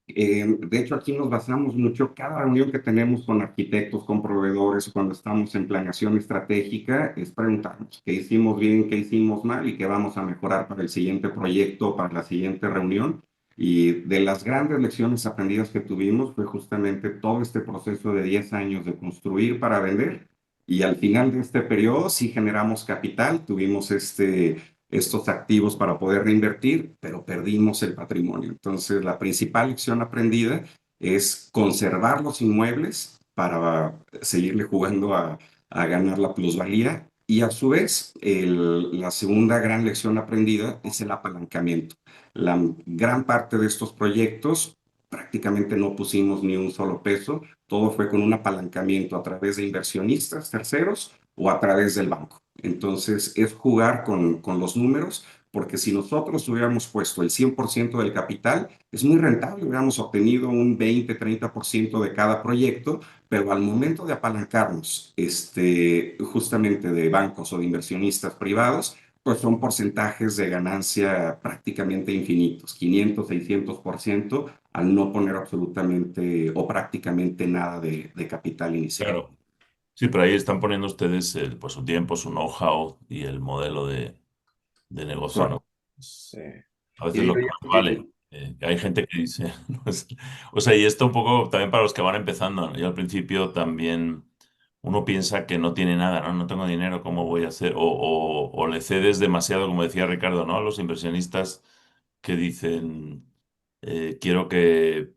De hecho, aquí nos basamos mucho, cada reunión que tenemos con arquitectos, con proveedores, cuando estamos en planeación estratégica, es preguntarnos qué hicimos bien, qué hicimos mal y qué vamos a mejorar para el siguiente proyecto, para la siguiente reunión. Y de las grandes lecciones aprendidas que tuvimos fue justamente todo este proceso de 10 años de construir para vender. Y al final de este periodo sí generamos capital, tuvimos estos activos para poder reinvertir, pero perdimos el patrimonio. Entonces, la principal lección aprendida es conservar los inmuebles para seguirle jugando a ganar la plusvalía. Y a su vez, la segunda gran lección aprendida es el apalancamiento. La gran parte de estos proyectos prácticamente no pusimos ni un solo peso, todo fue con un apalancamiento a través de inversionistas terceros o a través del banco. Entonces, es jugar con los números, porque si nosotros hubiéramos puesto el 100% del capital, es muy rentable, hubiéramos obtenido un 20-30% de cada proyecto, pero al momento de apalancarnos justamente de bancos o de inversionistas privados, pues son porcentajes de ganancia prácticamente infinitos, 500, 600%, al no poner absolutamente o prácticamente nada de capital inicial. Claro. Sí, pero ahí están poniendo ustedes pues, su tiempo, su know-how y el modelo de negocio, Correcto. ¿no? Sí. Es a Y veces digo, lo que más vale. Hay gente que dice, no es- o sea, y esto un poco también para los que van empezando, ¿no? Yo al principio también uno piensa que no tiene nada, ¿no? No tengo dinero, ¿cómo voy a hacer? O le cedes demasiado, como decía Ricardo, ¿no? A los inversionistas que dicen, quiero que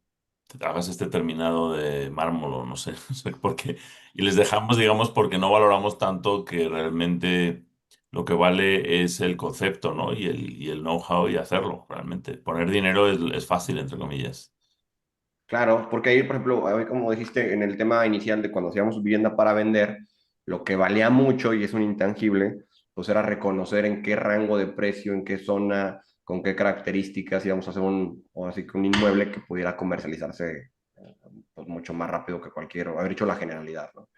hagas este terminado de mármol o no sé, no sé por qué. Y les dejamos, digamos, porque no valoramos tanto que realmente lo que vale es el concepto, ¿no? Y el know-how y hacerlo, realmente. Poner dinero es fácil, entre comillas. claro, porque ahí, por ejemplo, ahí como dijiste en el tema inicial de cuando hacíamos vivienda para vender, lo que valía mucho y es un intangible, pues era reconocer en qué rango de precio, en qué zona, con qué características íbamos a hacer o así que un inmueble que pudiera comercializarse pues mucho más rápido que cualquier, haber hecho la generalidad, ¿no?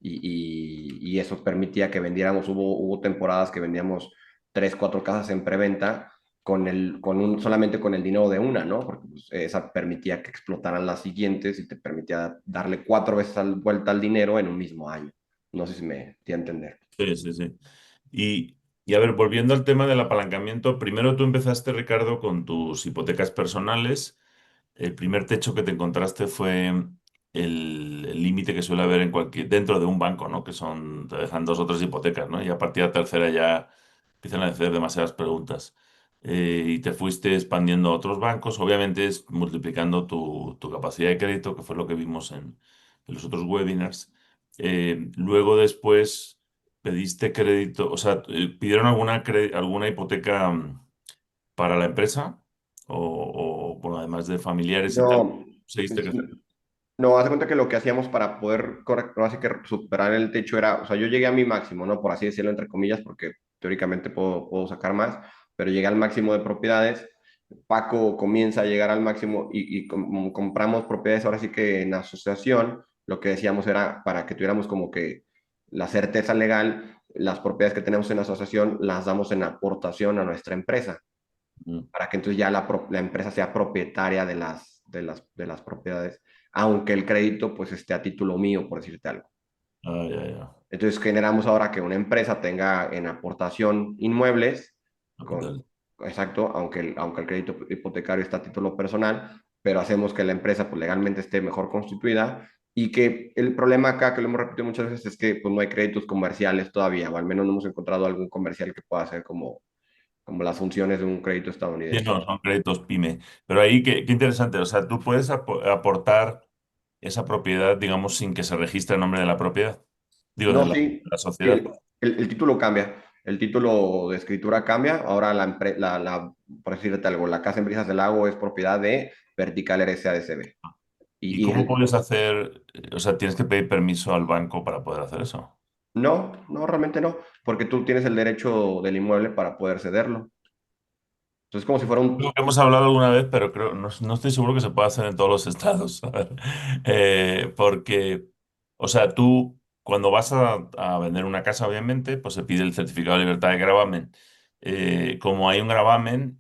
Y eso permitía que vendiéramos, hubo temporadas que vendíamos tres, cuatro casas en preventa solamente con el dinero de una, ¿no? Porque pues, esa permitía que explotaran las siguientes y te permitía darle cuatro veces vuelta al dinero en un mismo año. No sé si me di a entender. Sí, sí, sí. Y a ver, volviendo al tema del apalancamiento, primero tú empezaste, Ricardo, con tus hipotecas personales. El primer techo que te encontraste fue el límite que suele haber dentro de un banco, ¿no? Que te dejan dos o tres hipotecas, ¿no? Y a partir de la tercera ya empiezan a hacer demasiadas preguntas. Y te fuiste expandiendo a otros bancos, obviamente es multiplicando tu capacidad de crédito, que fue lo que vimos en los otros webinars. Luego después pediste crédito, o sea, ¿pidieron alguna hipoteca para la empresa? Bueno, además de familiares y tal, No, seguiste que... no, haz de cuenta que lo que hacíamos para poder así que superar el techo era, o sea, yo llegué a mi máximo, ¿no? Por así decirlo, entre comillas, porque teóricamente puedo sacar más, pero llegué al máximo de propiedades. Paco comienza a llegar al máximo y compramos propiedades ahora sí que en asociación, lo que decíamos era para que tuviéramos como que la certeza legal, las propiedades que tenemos en asociación las damos en aportación a nuestra empresa, Mm. para que entonces ya la empresa sea propietaria de las propiedades, aunque el crédito pues esté a título mío, por decirte algo. Ah, ya, ya. Entonces generamos ahora que una empresa tenga en aportación inmuebles, con, Capital. exacto, aunque el crédito hipotecario está a título personal, pero hacemos que la empresa pues legalmente esté mejor constituida y que el problema acá, que lo hemos repetido muchas veces, es que pues no hay créditos comerciales todavía, o al menos no hemos encontrado algún comercial que pueda hacer como las funciones de un crédito Sí, estadounidense. no, son créditos PYME. Pero ahí, qué interesante. O sea, tú puedes aportar esa propiedad, digamos, sin que se registre el nombre de la propiedad. Digo, de No, la, de sí, la sí, sociedad. el título cambia. El título de escritura cambia. Ahora por decirte algo, la Casa en Brisas del Lago es propiedad de Vertical RSADCB. ¿Y Y, y cómo el, puedes hacer? O sea, tienes que pedir permiso al banco para poder hacer eso. no, no, realmente no, porque tú tienes el derecho del inmueble para poder cederlo. Entonces, como si fuera Creo un... que hemos hablado alguna vez, pero no estoy seguro que se pueda hacer en todos los estados. Porque, o sea, tú cuando vas a vender una casa, obviamente, pues se pide el certificado de libertad de gravamen. Como hay un gravamen,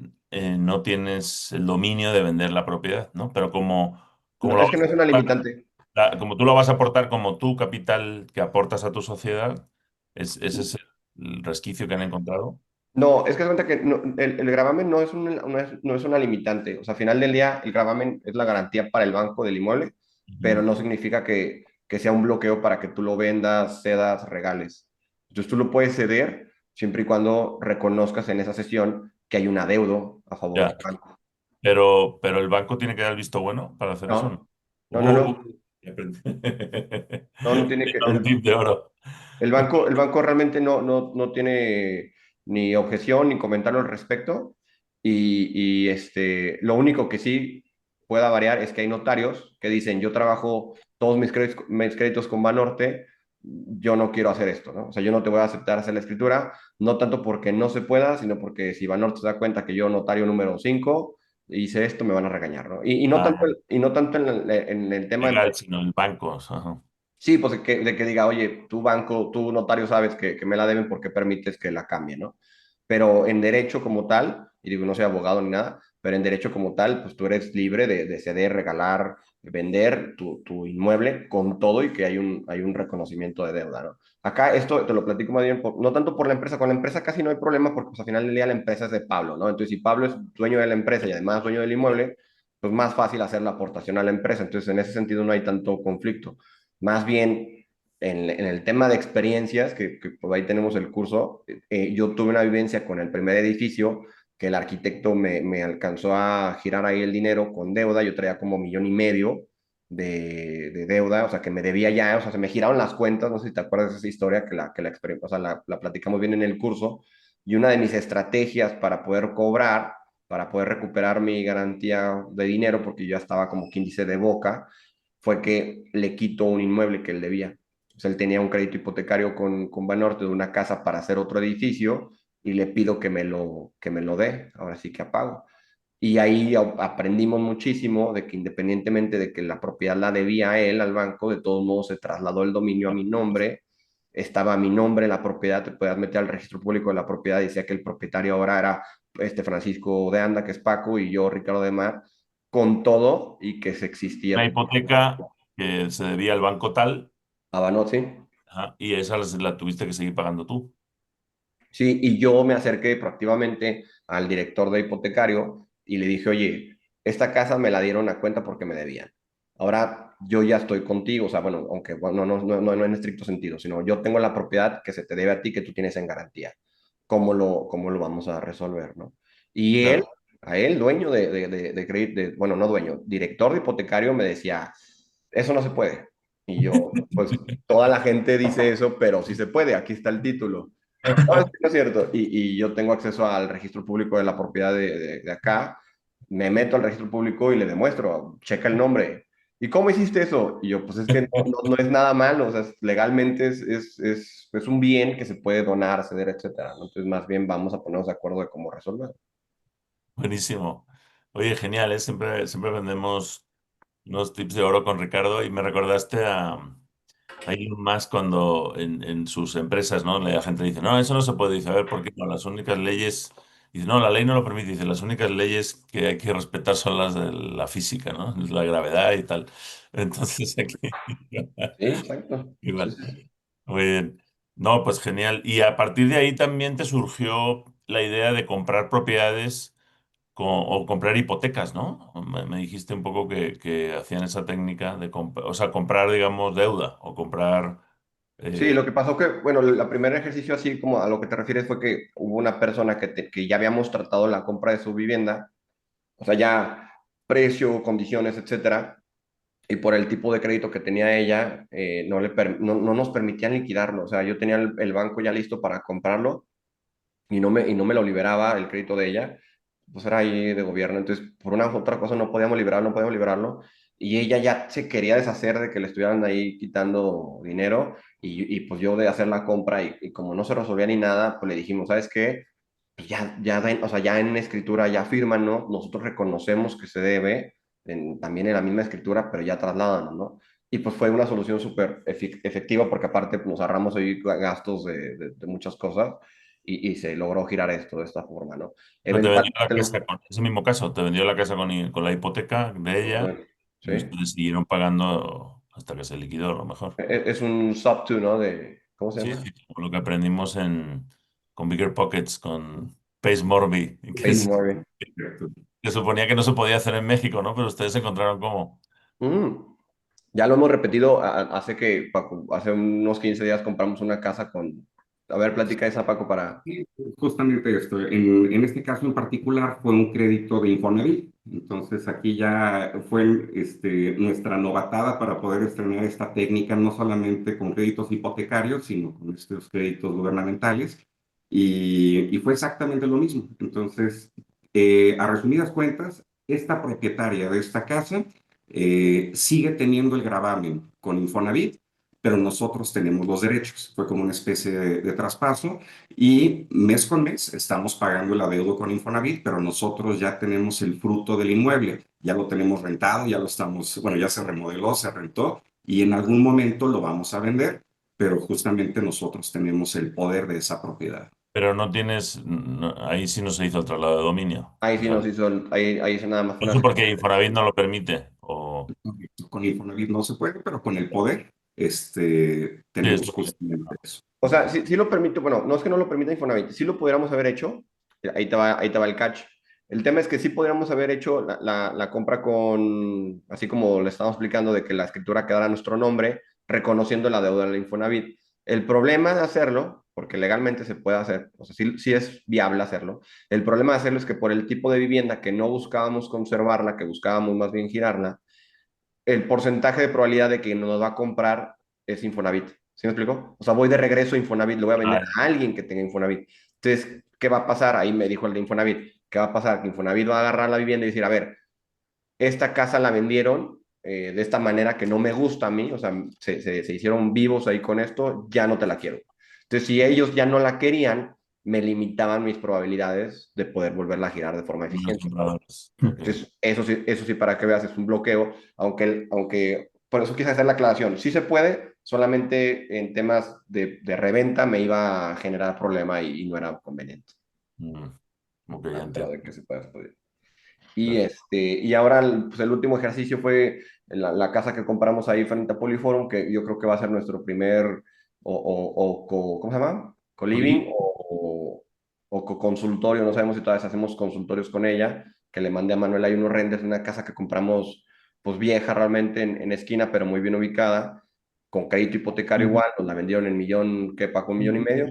no tienes el dominio de vender la propiedad, ¿no? Pero como No, lo es que vas no es una a aportar, limitante. como tú lo vas a aportar como tu capital que aportas a tu sociedad, ese es el resquicio que han encontrado. No, es que es cuenta que el gravamen no es una limitante. O sea, al final del día, el gravamen es la garantía para el banco del inmueble, pero Ujú. no significa que sea un bloqueo para que tú lo vendas, cedas, regales. Entonces tú lo puedes ceder siempre y cuando reconozcas en esa sesión que hay un adeudo a favor del Ya. banco. Pero el banco tiene que dar el visto bueno para hacer eso, ¿no? No, no, no, no, Ya aprendí. no, no tiene que. Un tip de oro. El banco realmente no tiene ni objeción ni comentario al respecto. Lo único que sí pueda variar es que hay notarios que dicen, yo trabajo todos mis créditos con Banorte, yo no quiero hacer esto, ¿no? O sea, yo no te voy a aceptar hacer la escritura, no tanto porque no se pueda, sino porque si Banorte se da cuenta que yo, notario número 5 hice esto, me van a regañar, ¿no? Y no tanto, Ah, en el tema de... legal, sino el banco. Ajá. Sí, pues de que diga, oye, tu banco, tu notario sabes que me la deben porque permites que la cambie, ¿no? pero en derecho como tal, y digo, no soy abogado ni nada, pero en derecho como tal, pues tú eres libre de ceder, regalar, vender tu inmueble con todo y que hay un reconocimiento de deuda, ¿no? Acá esto te lo platico más bien, no tanto por la empresa, con la empresa casi no hay problema porque pues, al final del día la empresa es de Pablo, ¿no? Entonces, si Pablo es dueño de la empresa y además dueño del inmueble, pues más fácil hacer la aportación a la empresa. Entonces, en ese sentido no hay tanto conflicto. Más bien, en el tema de experiencias, que por ahí tenemos el curso, yo tuve una vivencia con el primer edificio que el arquitecto me alcanzó a girar ahí el dinero con deuda, yo traía como 1,5 millones de deuda, o sea, que me debía ya, o sea, se me giraron las cuentas, no sé si te acuerdas de esa historia, o sea, la platicamos bien en el curso, y una de mis estrategias para poder cobrar, para poder recuperar mi garantía de dinero, porque yo ya estaba como quien dice de boca, fue que le quito un inmueble que él debía. O sea, él tenía un crédito hipotecario con Banorte de una casa para hacer otro edificio y le pido que me lo dé, ahora sí que apago. Y ahí aprendimos muchísimo de que independientemente de que la propiedad la debía a él, al banco, de todos modos se trasladó el dominio a mi nombre, estaba a mi nombre en la propiedad, te podías meter al registro público de la propiedad, decía que el propietario ahora era Francisco de Anda, que es Paco, y yo, Ricardo de Mar, con todo y que se Una existía hipoteca que se debía al banco tal, Abanotzi. ajá, y esa la tuviste que seguir pagando tú. Sí, y yo me acerqué proactivamente al director de hipotecario y le dije, oye, esta casa me la dieron a cuenta porque me debían. Ahora yo ya estoy contigo, o sea, bueno, aunque bueno, no en estricto sentido, sino yo tengo la propiedad que se te debe a ti, que tú tienes en garantía. Cómo lo vamos a resolver, ¿no? Y él, Claro. a él, dueño de crédito, bueno, no dueño, director de hipotecario, me decía, eso no se puede. Y yo, pues toda la gente dice eso, pero sí se puede, aquí está el título. No, no es cierto. Y yo tengo acceso al registro público de la propiedad de acá. Me meto al registro público y le demuestro, checa el nombre. ¿Y cómo hiciste eso? Y yo, pues es que no es nada malo, o sea, legalmente es un bien que se puede donar, ceder, etcétera, ¿no? Entonces, más bien vamos a ponernos de acuerdo de cómo resolver. Buenísimo. Oye, genial, ¿eh? Siempre vendemos unos tips de oro con Ricardo y me recordaste a Elon Musk cuando en sus empresas, ¿no? La gente dice, no, eso no se puede. Dice, a ver, ¿por qué no? Las únicas leyes... Dice, no, la ley no lo permite. Dice, las únicas leyes que hay que respetar son las de la física, ¿no? La gravedad y tal. Entonces, aquí... Sí, exacto. Sí, Igual. sí, sí. Muy bien. No, pues genial. Y a partir de ahí también te surgió la idea de comprar propiedades o comprar hipotecas, ¿no? Me dijiste un poco que hacían esa técnica de o sea, comprar, digamos, deuda o comprar... Sí, eh, lo que pasó que, bueno, el primer ejercicio así como a lo que te refieres fue que hubo una persona que ya habíamos tratado la compra de su vivienda, o sea, ya precio, condiciones, etcétera, y por el tipo de crédito que tenía ella, no nos permitían liquidarlo. O sea, yo tenía el banco ya listo para comprarlo y no me lo liberaba el crédito de ella, pues era ahí de gobierno. Entonces, por una u otra cosa no podíamos liberarlo. Y ella ya se quería deshacer de que le estuvieran ahí quitando dinero y pues yo de hacer la compra y como no se resolvía ni nada, pues le dijimos, ¿sabes qué? Pues o sea, ya en escritura ya firman, ¿no? Nosotros reconocemos que se debe, también en la misma escritura, pero ya trasladan, ¿no? Y pues fue una solución súper efectiva porque aparte nos ahorramos ahí gastos de muchas cosas y se logró girar esto de esta forma, ¿no? no te vendió la Eventualmente, casa con ese mismo caso, te vendió la casa con la hipoteca de ella sí, y ustedes siguieron pagando hasta que se liquidó, a lo mejor. es un sub to, ¿no? ¿Cómo se Sí, llama? sí, como lo que aprendimos con Bigger Pockets, con Pace Morby, Pace Morgan. que suponía que no se podía hacer en México, ¿no? Pero ustedes encontraron cómo. Mm. Ya lo hemos repetido, Paco, hace unos 15 días compramos una casa con... A ver, platica esa, Paco, para... Sí, justamente esto. En este caso en particular fue un crédito de Infonavit. Entonces aquí ya fue nuestra novatada para poder estrenar esta técnica, no solamente con créditos hipotecarios, sino con estos créditos gubernamentales. Y fue exactamente lo mismo. Entonces, a resumidas cuentas, esta propietaria de esta casa sigue teniendo el gravamen con Infonavit, pero nosotros tenemos los derechos. Fue como una especie de traspaso y mes con mes estamos pagando el adeudo con Infonavit, pero nosotros ya tenemos el fruto del inmueble, ya lo tenemos rentado, ya lo estamos, bueno, ya se remodeló, se rentó y en algún momento lo vamos a vender, pero justamente nosotros tenemos el poder de esa propiedad. Pero no tienes, ahí sí no se hizo el traslado de dominio. Ahí O sí sea, nos hizo, ahí sí nada más fue una eso porque escritura. Infonavit no lo permite. O Correcto. Con Infonavit no se puede, pero con el poder sí, es tenemos lo que- justamente eso. O sea, sí lo permite, bueno, no es que no lo permita Infonavit, sí lo pudiéramos haber hecho, ahí te va el catch. El tema es que sí podríamos haber hecho la compra con, así como le estamos explicando, de que la escritura quedara a nuestro nombre, reconociendo la deuda del Infonavit. El problema de hacerlo, porque legalmente se puede hacer, o sea, sí es viable hacerlo, el problema de hacerlo es que por el tipo de vivienda que no buscábamos conservarla, que buscábamos más bien girarla, el porcentaje de probabilidad de que nos va a comprar es Infonavit. ¿Sí me explico? O sea, voy de regreso a Infonavit, lo voy a vender Ah, a alguien que tenga Infonavit. Entonces, ¿qué va a pasar? Ahí me dijo el de Infonavit. ¿Qué va a pasar? Que Infonavit va a agarrar la vivienda y decir, a ver, esta casa la vendieron de esta manera que no me gusta a mí, o sea, se hicieron vivos ahí con esto, ya no te la quiero. Entonces, si ellos ya no la querían, me limitaban mis probabilidades de poder volverla a girar de forma los eficiente. compradores. Ok. Entonces, eso sí, para que veas, es un bloqueo, aunque por eso quise hacer la aclaración. Sí se puede, solamente en temas de reventa me iba a generar problema y no era conveniente. Mm, ok, ya Pero entiendo. de que se puede, se puede. Y ahora pues el último ejercicio fue la casa que compramos ahí frente a Poliforum, que yo creo que va a ser nuestro primer, ¿cómo se llama? Co-living Oli, o co-consultorio, no sabemos si todavía hacemos consultorios con ella, que le mandé a Manuel ahí unos renders de una casa que compramos, pues vieja realmente en esquina, pero muy bien ubicada, con crédito hipotecario igual, nos la vendieron en millón, ¿qué, Paco? Un millón y medio.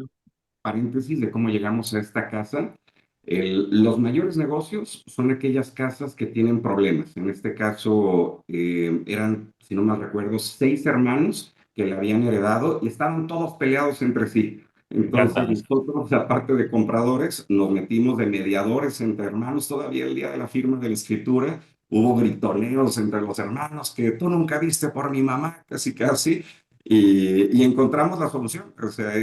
paréntesis de cómo llegamos a esta casa. Los mayores negocios son aquellas casas que tienen problemas. En este caso eran, si no mal recuerdo, 6 hermanos que le habían heredado y estaban todos peleados entre sí. Me Entonces encantan. nosotros, aparte de compradores, nos metimos de mediadores entre hermanos. Todavía el día de la firma de la escritura hubo gritoneos entre los hermanos que tú nunca viste por mi mamá, casi casi. Y encontramos la solución. O sea,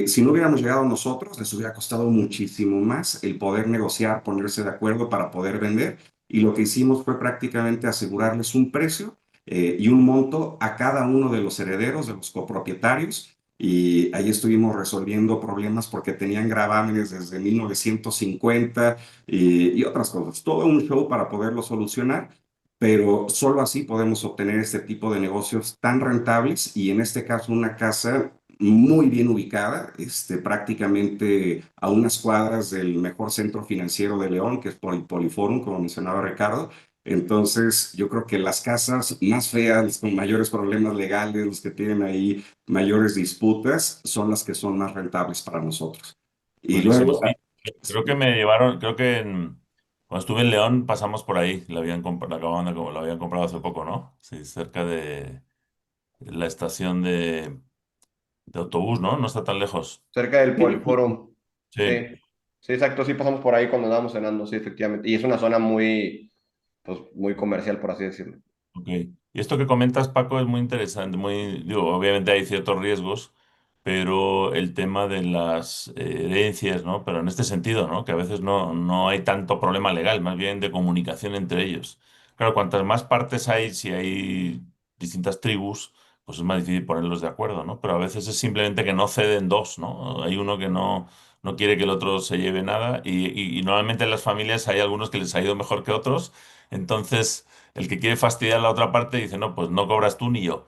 si no hubiéramos llegado nosotros, les hubiera costado muchísimo más el poder negociar, ponerse de acuerdo para poder vender. Y lo que hicimos fue prácticamente asegurarles un precio y un monto a cada uno de los herederos, de los copropietarios. Y ahí estuvimos resolviendo problemas porque tenían gravámenes desde 1950 y otras cosas. Todo un show para poderlo solucionar, pero solo así podemos obtener este tipo de negocios tan rentables y en este caso una casa muy bien ubicada, prácticamente a unas cuadras del mejor centro financiero de León, que es por el Poliforum, como mencionaba Ricardo. Entonces, yo creo que las casas más feas, con mayores problemas legales, los que tienen ahí mayores disputas, son las que son más rentables para nosotros. Y Buenísimo. luego, Sí, creo que me llevaron, creo que cuando estuve en León pasamos por ahí. Lo habían comprado hace poco, ¿no? Sí, cerca de la estación de autobús, ¿no? No está tan lejos. Cerca del Poliforum. Sí, Sí, sí, exacto. Sí pasamos por ahí cuando andábamos cenando, sí, efectivamente. Y es una zona muy, pues, muy comercial, por así decirlo. ok. Y esto que comentas, Paco, es muy interesante. Digo, obviamente hay ciertos riesgos, pero el tema de las herencias, ¿no? Pero en este sentido, ¿no? Que a veces no hay tanto problema legal, más bien de comunicación entre ellos. Claro, cuantas más partes hay, si hay distintas tribus, pues es más difícil ponerlos de acuerdo, ¿no? Pero a veces es simplemente que no ceden dos, ¿no? Hay uno que no quiere que el otro se lleve nada y normalmente en las familias hay algunos que les ha ido mejor que otros, entonces el que quiere fastidiar a la otra parte dice, no, pues no cobras tú ni yo.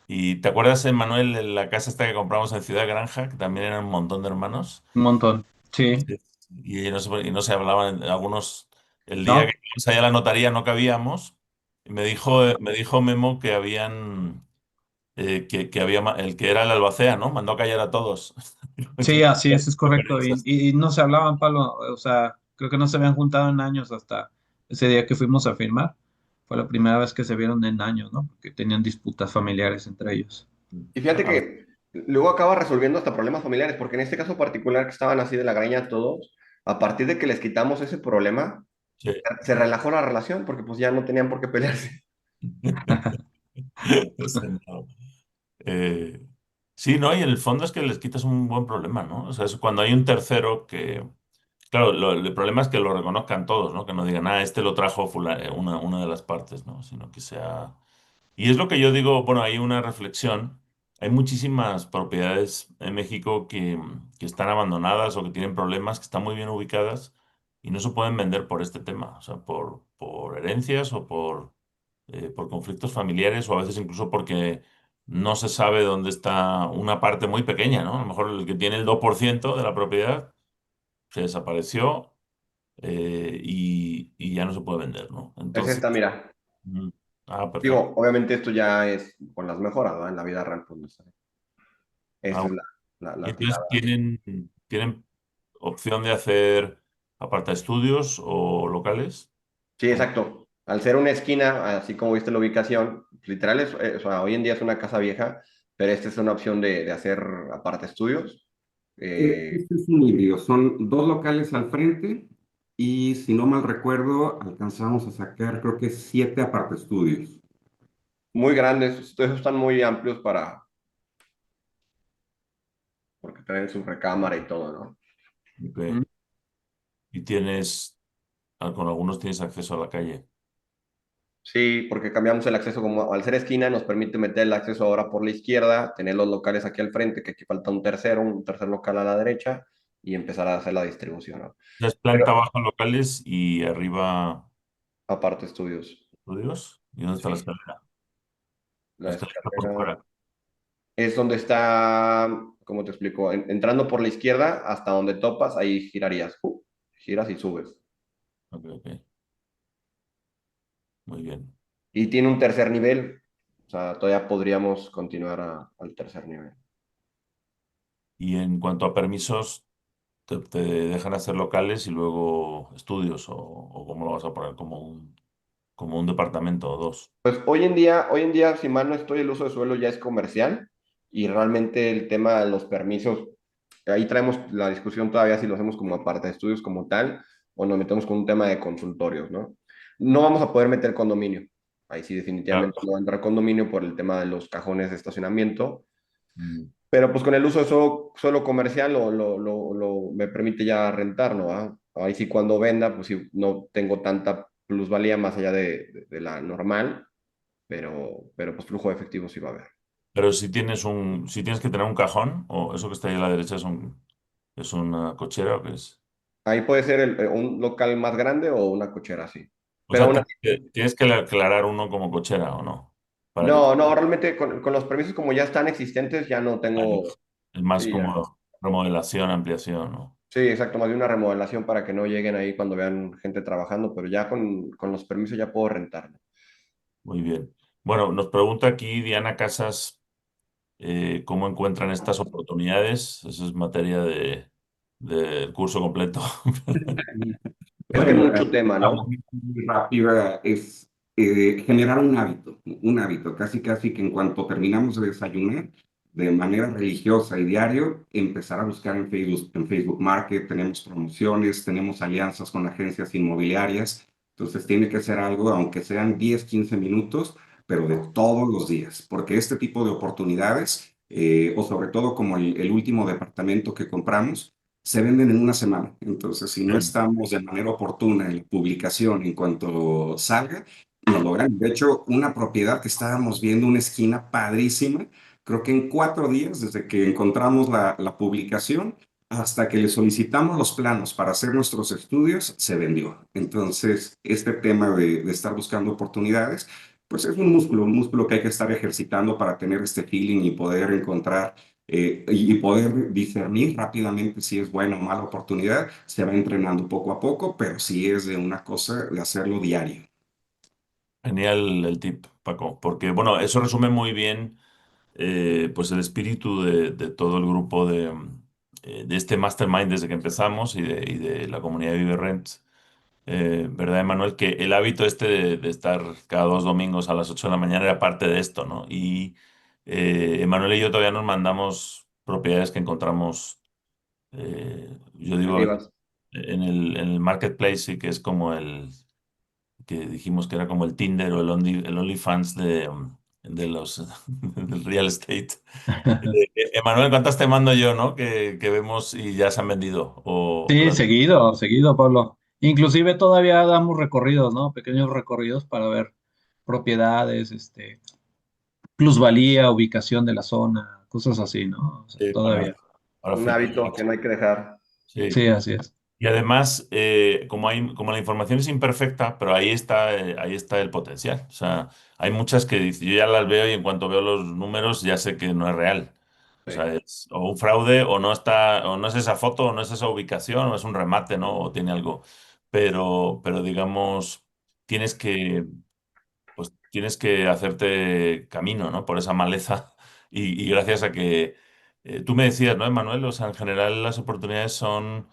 ¿Y te acuerdas, Manuel, en la casa esta que compramos en Ciudad Granja, que también eran un montón de hermanos? Un montón. Sí. Sí. Y no se hablaban, algunos, el día que ¿No? fuimos allá a la notaría no cabíamos, y me dijo Memo que habían, que había, el que era el albacea, ¿no? Mandó a callar a todos. Sí, así es correcto. Y, Referencias. y no se hablaban, Pablo. O sea, creo que no se habían juntado en años hasta ese día que fuimos a firmar. Fue la primera vez que se vieron en años, ¿no? Porque tenían disputas familiares entre ellos. Y fíjate que luego acaba resolviendo hasta problemas familiares, porque en este caso particular que estaban así de la greña todos, a partir de que les quitamos ese problema, Sí. se relajó la relación, porque pues ya no tenían por qué pelearse. No. Eh, sí, ¿no? Y en el fondo es que les quitas un buen problema, ¿no? O sea, es cuando hay un tercero que... Claro, el problema es que lo reconozcan todos, ¿no? Que no digan, este lo trajo una de las partes, ¿no? Sino que sea... Y es lo que yo digo, bueno, hay una reflexión hay muchísimas propiedades en México que están abandonadas o que tienen problemas, que están muy bien ubicadas y no se pueden vender por este tema, o sea, por herencias o por conflictos familiares o a veces incluso porque no se sabe dónde está una parte muy pequeña, ¿no? A lo mejor el que tiene el 2% de la propiedad se desapareció y ya no se puede vender, ¿no? Es Entonces, esta, mira. mm, ah, perfecto. Digo, obviamente esto ya es con las mejoras, ¿no? En la vida real, pues no sé. Ah, Esta es bueno. Y la entonces tirada. tienen opción de hacer aparta estudios o locales. Sí, Como- exacto. Al ser una esquina, así como viste la ubicación, literal, o sea, hoy en día es una casa vieja, pero esta es una opción de hacer aparte estudios. Eh, Este es un híbrido, son dos locales al frente y si no mal recuerdo, alcanzamos a sacar creo que 7 aparte estudios. Muy grandes, esos están muy amplios porque traen su recámara y todo, ¿no? ok. Y con algunos tienes acceso a la calle. Sí, porque cambiamos el acceso, como al ser esquina nos permite meter el acceso ahora por la izquierda, tener los locales aquí al frente, que aquí falta un tercer local a la derecha y empezar a hacer la distribución, ¿no? Es Pero planta baja locales y arriba aparte estudios. estudios. ¿Y dónde está la Sí, escalera? La la escalera está por escalera fuera. es donde está, ¿cómo te explico? Entrando por la izquierda hasta donde topas, ahí girarías. Giras y subes. Ok, ok. Muy bien. Y tiene un tercer nivel, o sea, todavía podríamos continuar al tercer nivel. Y en cuanto a permisos, te dejan hacer locales y luego estudios o cómo lo vas a poner como un departamento o dos. Pues hoy en día, si mal no estoy, el uso de suelo ya es comercial y realmente el tema de los permisos, ahí traemos la discusión todavía si lo hacemos como aparte de estudios como tal o nos metemos con un tema de consultorios, ¿no? No vamos a poder meter condominio. Ahí sí definitivamente Claro. no va a entrar condominio por el tema de los cajones de estacionamiento, Mm. pero pues con el uso de suelo comercial me permite ya rentar, ¿no? Ahí sí cuando venda, pues sí, no tengo tanta plusvalía más allá de la normal, pero pues flujo de efectivo sí va a haber. Pero si tienes que tener un cajón, o eso que está ahí a la derecha es una cochera o qué es. Ahí puede ser un local más grande o una cochera, sí. O Pero sea, aún así, tienes que aclarar uno como cochera o no. Para que no, realmente con los permisos como ya están existentes, ya no tengo, es más sí, ya. como remodelación, ampliación, ¿no? Sí, exacto, más de una remodelación para que no lleguen ahí cuando vean gente trabajando, pero ya con los permisos ya puedo rentar. Muy bien. Bueno, nos pregunta aquí Diana Casas cómo encuentran estas oportunidades. Eso es materia del curso completo. Es que es Bueno, mucho tema, la ¿no? manera muy rápida es generar un hábito, casi casi que en cuanto terminamos de desayunar, de manera religiosa y diario, empezar a buscar en Facebook Market, tenemos promociones, tenemos alianzas con agencias inmobiliarias, entonces tiene que ser algo, aunque sean 10 15 minutos, pero de todos los días, porque este tipo de oportunidades, o sobre todo como el último departamento que compramos, se venden en una semana. Entonces, si no Bien. estamos de manera oportuna en la publicación en cuanto salga, nos logran. De hecho, una propiedad que estábamos viendo, una esquina padrísima, creo que en 4 días, desde que encontramos la publicación hasta que le solicitamos los planos para hacer nuestros estudios, se vendió. Entonces, este tema de estar buscando oportunidades, pues es un músculo que hay que estar ejercitando para tener este feeling y poder encontrar y poder discernir rápidamente si es buena o mala oportunidad, se va entrenando poco a poco, pero si es de una cosa de hacerlo diario. Genial el tip, Paco, porque bueno, eso resume muy bien pues el espíritu de todo el grupo de este mastermind desde que empezamos y de la comunidad de Vive Rent. ¿Verdad, Emanuel? Que el hábito este de estar cada 2 domingos a las 8 de la mañana era parte de esto, ¿no? Y Emanuel y yo todavía nos mandamos propiedades que encontramos, yo digo, Nativas. en el marketplace, sí que es como que dijimos que era como el Tinder o el OnlyFans de los del real estate. Emanuel, ¿cuántas te mando yo, no? Que vemos y ya se han vendido. Sí, seguido, seguido, Pablo. Inclusive todavía damos recorridos, ¿no? Pequeños recorridos para ver propiedades, plusvalía, ubicación de la zona, cosas así, ¿no? O sea, Sí, todavía. para Un hábito que filtrar. no hay que dejar. Sí. Sí, así es. Y además, como la información es imperfecta, pero ahí está el potencial. O sea, hay muchas que yo ya las veo y en cuanto veo los números ya sé que no es real. O Sí. sea, es o un fraude o no está, o no es esa foto, o no es esa ubicación, o es un remate, ¿no? O tiene algo. Pero digamos, tienes que, pues tienes que hacerte camino, ¿no? Por esa maleza. Y gracias a que tú me decías, ¿no, Emanuel? O sea, en general las oportunidades son,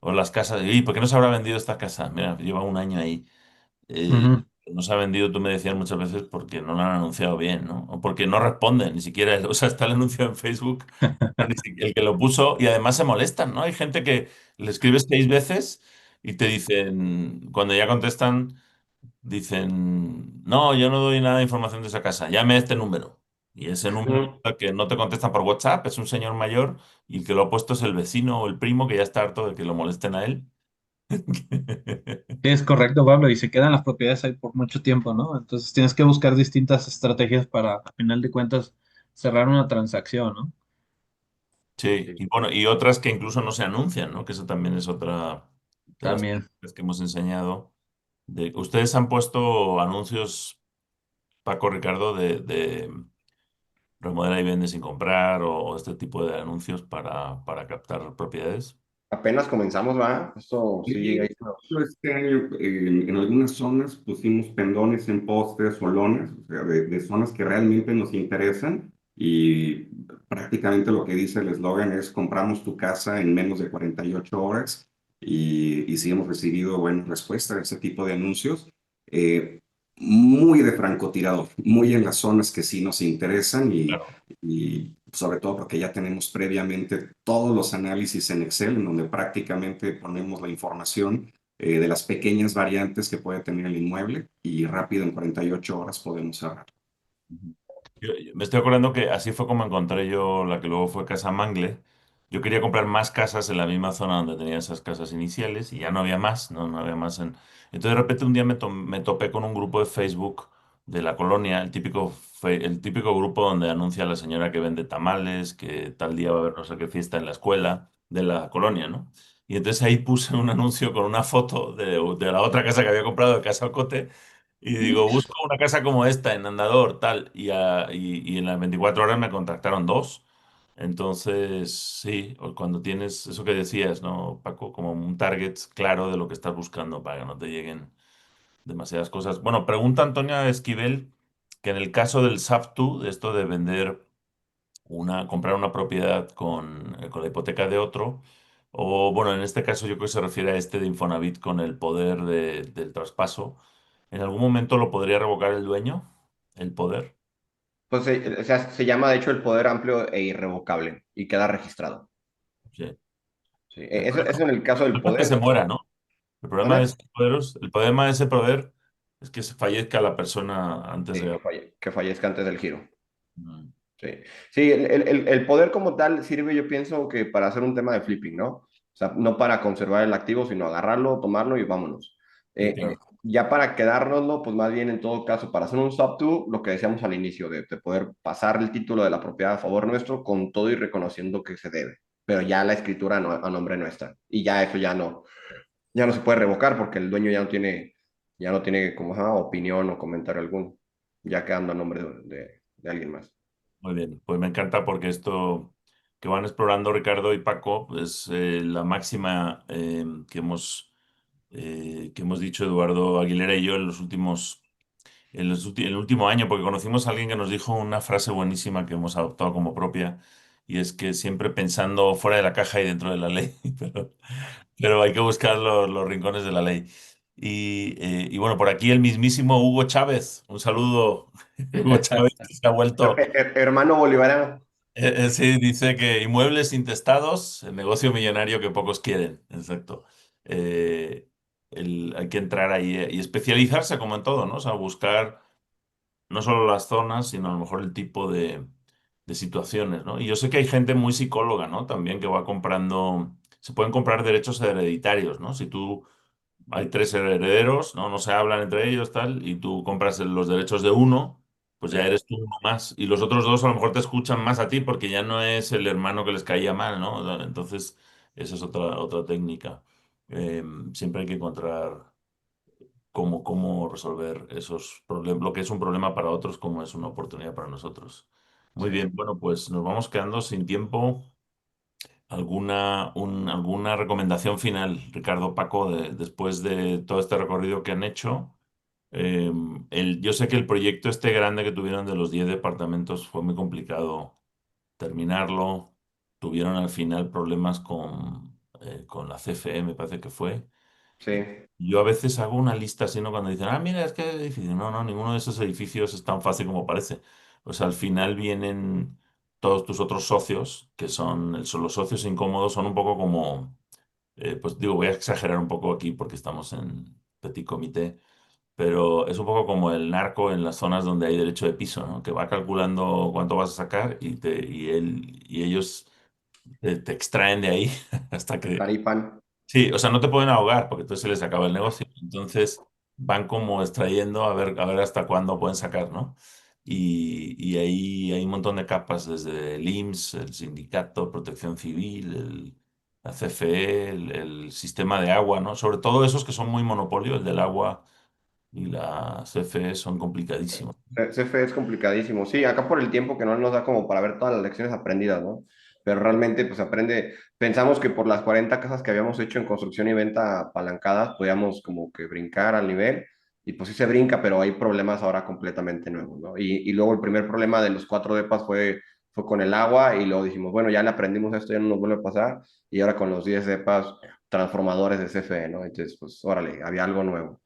o las casas, ¿y por qué no se habrá vendido esta casa? Mira, lleva un año ahí. Ujú. No se ha vendido, tú me decías muchas veces, porque no lo han anunciado bien, ¿no? O porque no responden, ni siquiera, o sea, está el anuncio en Facebook, pero el que lo puso, y además se molestan, ¿no? Hay gente que le escribes 6 veces y te dicen, cuando ya contestan, dicen, no, yo no doy nada de información de esa casa, llame a este número. Y ese número Ujú. que no te contestan por WhatsApp es un señor mayor y el que lo ha puesto es el vecino o el primo que ya está harto de que lo molesten a él. Sí, es correcto, Pablo, y se quedan las propiedades ahí por mucho tiempo, ¿no? Entonces tienes que buscar distintas estrategias para, a final de cuentas, cerrar una transacción, ¿no? Sí, Sí. y bueno, y otras que incluso no se anuncian, ¿no? Que eso también es otra de las También. técnicas que hemos enseñado. ¿Ustedes han puesto anuncios, Paco, Ricardo, de remodela y vende sin comprar o este tipo de anuncios para captar propiedades? Apenas comenzamos, ¿va? Esto sí, Sí, ahí este año en algunas zonas pusimos pendones en postes o lonas, o sea, de zonas que realmente nos interesan y prácticamente lo que dice el eslogan es compramos tu casa en menos de 48 horas y sí hemos recibido buena respuesta a ese tipo de anuncios. Eh, Muy de francotirador, muy en las zonas que sí nos interesan Claro. y sobre todo porque ya tenemos previamente todos los análisis en Excel, en donde prácticamente ponemos la información de las pequeñas variantes que puede tener el inmueble y rápido en 48 horas podemos cerrar. Ujú. Yo me estoy acordando que así fue como encontré yo la que luego fue Casa Mangle. Yo quería comprar más casas en la misma zona donde tenía esas casas iniciales y ya no había más, no había más. Entonces de repente un día me topé con un grupo de Facebook de la colonia, el típico grupo donde anuncia la señora que vende tamales, que tal día va a haber no sé qué fiesta en la escuela de la colonia, ¿no? Y entonces ahí puse un anuncio con una foto de la otra casa que había comprado de Casa Ocote y digo, busco una casa como esta en Andador, tal, y en las 24 horas me contactaron dos. Entonces, sí, o cuando tienes eso que decías, ¿no, Paco? Como un target claro de lo que estás buscando para que no te lleguen demasiadas cosas. Bueno, pregunta Antonia Esquivel que en el caso del SAFTU, de esto de comprar una propiedad con la hipoteca de otro, o bueno, en este caso yo creo que se refiere a este de Infonavit con el poder del traspaso. ¿En algún momento lo podría revocar el dueño? ¿El poder? pues o sea, se llama de hecho el poder amplio e irrevocable y queda registrado. Sí. Sí. El Eso en el caso del problema es que se poder. muera, ¿no? El problema ¿Vale? de el problema de ese poder es que se fallezca la persona antes Sí, de... que fallezca antes del giro. Mm, Sí, sí, el poder como tal sirve, yo pienso que para hacer un tema de flipping, ¿no? O sea, no para conservar el activo, sino agarrarlo, tomarlo y vámonos. sí, claro. Ya para quedárnoslo, pues más bien en todo caso, para hacer un subto, lo que decíamos al inicio, de poder pasar el título de la propiedad a favor nuestro con todo y reconociendo que se debe, pero ya la escritura a nombre nuestra. Y ya eso ya no se puede revocar porque el dueño ya no tiene como opinión o comentario alguno, ya quedando a nombre de alguien más. Muy bien, pues me encanta porque esto que van explorando Ricardo y Paco es la máxima que hemos dicho Eduardo Aguilera y yo en el último año, porque conocimos a alguien que nos dijo una frase buenísima que hemos adoptado como propia, y es que siempre pensando fuera de la caja y dentro de la ley, pero hay que buscar los rincones de la ley. Y bueno, por aquí el mismísimo Hugo Chávez. Un saludo, Hugo Chávez, que se ha vuelto. Hermano bolivariano. Sí, dice que inmuebles intestados, el negocio millonario que pocos quieren. Exacto. Eh, hay que entrar ahí y especializarse como en todo, ¿no? O sea, buscar no solo las zonas, sino a lo mejor el tipo de situaciones, ¿no? Y yo sé que hay gente muy psicóloga, ¿no? También que va comprando, se pueden comprar derechos hereditarios, ¿no? Si tú hay tres herederos, ¿no? No se hablan entre ellos, tal, y tú compras los derechos de uno, pues ya eres tú uno más. Y los otros dos a lo mejor te escuchan más a ti porque ya no es el hermano que les caía mal, ¿no? Entonces, esa es otra técnica. Siempre hay que encontrar cómo resolver esos problemas, lo que es un problema para otros, como es una oportunidad para nosotros. Muy Sí. bien, bueno, pues nos vamos quedando sin tiempo. ¿Alguna recomendación final, Ricardo, Paco, después de todo este recorrido que han hecho? Yo sé que el proyecto este grande que tuvieron de los 10 departamentos fue muy complicado terminarlo. Tuvieron al final problemas con la CFE, me parece que fue. Sí, Yo a veces hago una lista así, ¿no? Cuando dicen, mira, es que edificio. No, no, ninguno de esos edificios es tan fácil como parece. Pues al final vienen todos tus otros socios, que son los socios incómodos, son un poco como, pues digo, voy a exagerar un poco aquí porque estamos en petit comité, pero es un poco como el narco en las zonas donde hay derecho de piso, ¿no? Que va calculando cuánto vas a sacar y ellos te extraen de ahí hasta que Taripan. sí, o sea, no te pueden ahogar porque entonces se les acaba el negocio. Entonces van como extrayendo a ver hasta cuándo pueden sacar, ¿no? Y ahí hay un montón de capas, desde el IMSS, el sindicato, Protección Civil, la CFE, el sistema de agua, ¿no? Sobre todo esos que son muy monopolio, el del agua y la CFE son complicadísimos. CFE es complicadísimo. Sí, acá por el tiempo que no nos da como para ver todas las lecciones aprendidas, ¿no? Pero realmente, pues aprende. Pensamos que por las 40 casas que habíamos hecho en construcción y venta apalancadas, podíamos como que brincar al nivel. Y pues sí se brinca, pero hay problemas ahora completamente nuevos, ¿no? Y luego el primer problema de los 4 depas fue con el agua. Y luego dijimos, bueno, ya le aprendimos esto, ya no nos vuelve a pasar. Y ahora con los 10 depas, transformadores de CFE, ¿no? Entonces, pues órale, había algo nuevo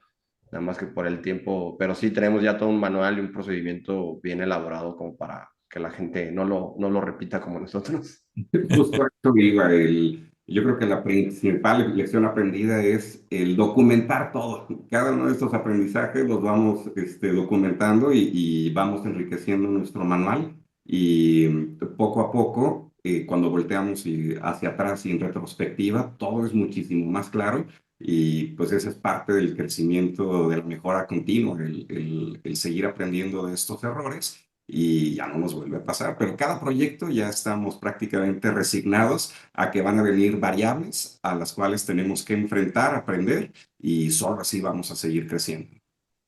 nada más que por el tiempo, pero sí tenemos ya todo un manual y un procedimiento bien elaborado como para que la gente no lo repita como nosotros. Justo a esto iba. Yo creo que la principal lección aprendida es el documentar todo. Cada uno de estos aprendizajes los vamos documentando y vamos enriqueciendo nuestro manual. Y poco a poco, cuando volteamos hacia atrás y en retrospectiva, todo es muchísimo más claro. Y pues esa es parte del crecimiento, de la mejora continua, el seguir aprendiendo de estos errores y ya no nos vuelve a pasar. Pero cada proyecto ya estamos prácticamente resignados a que van a venir variables a las cuales tenemos que enfrentar, aprender y solo así vamos a seguir creciendo.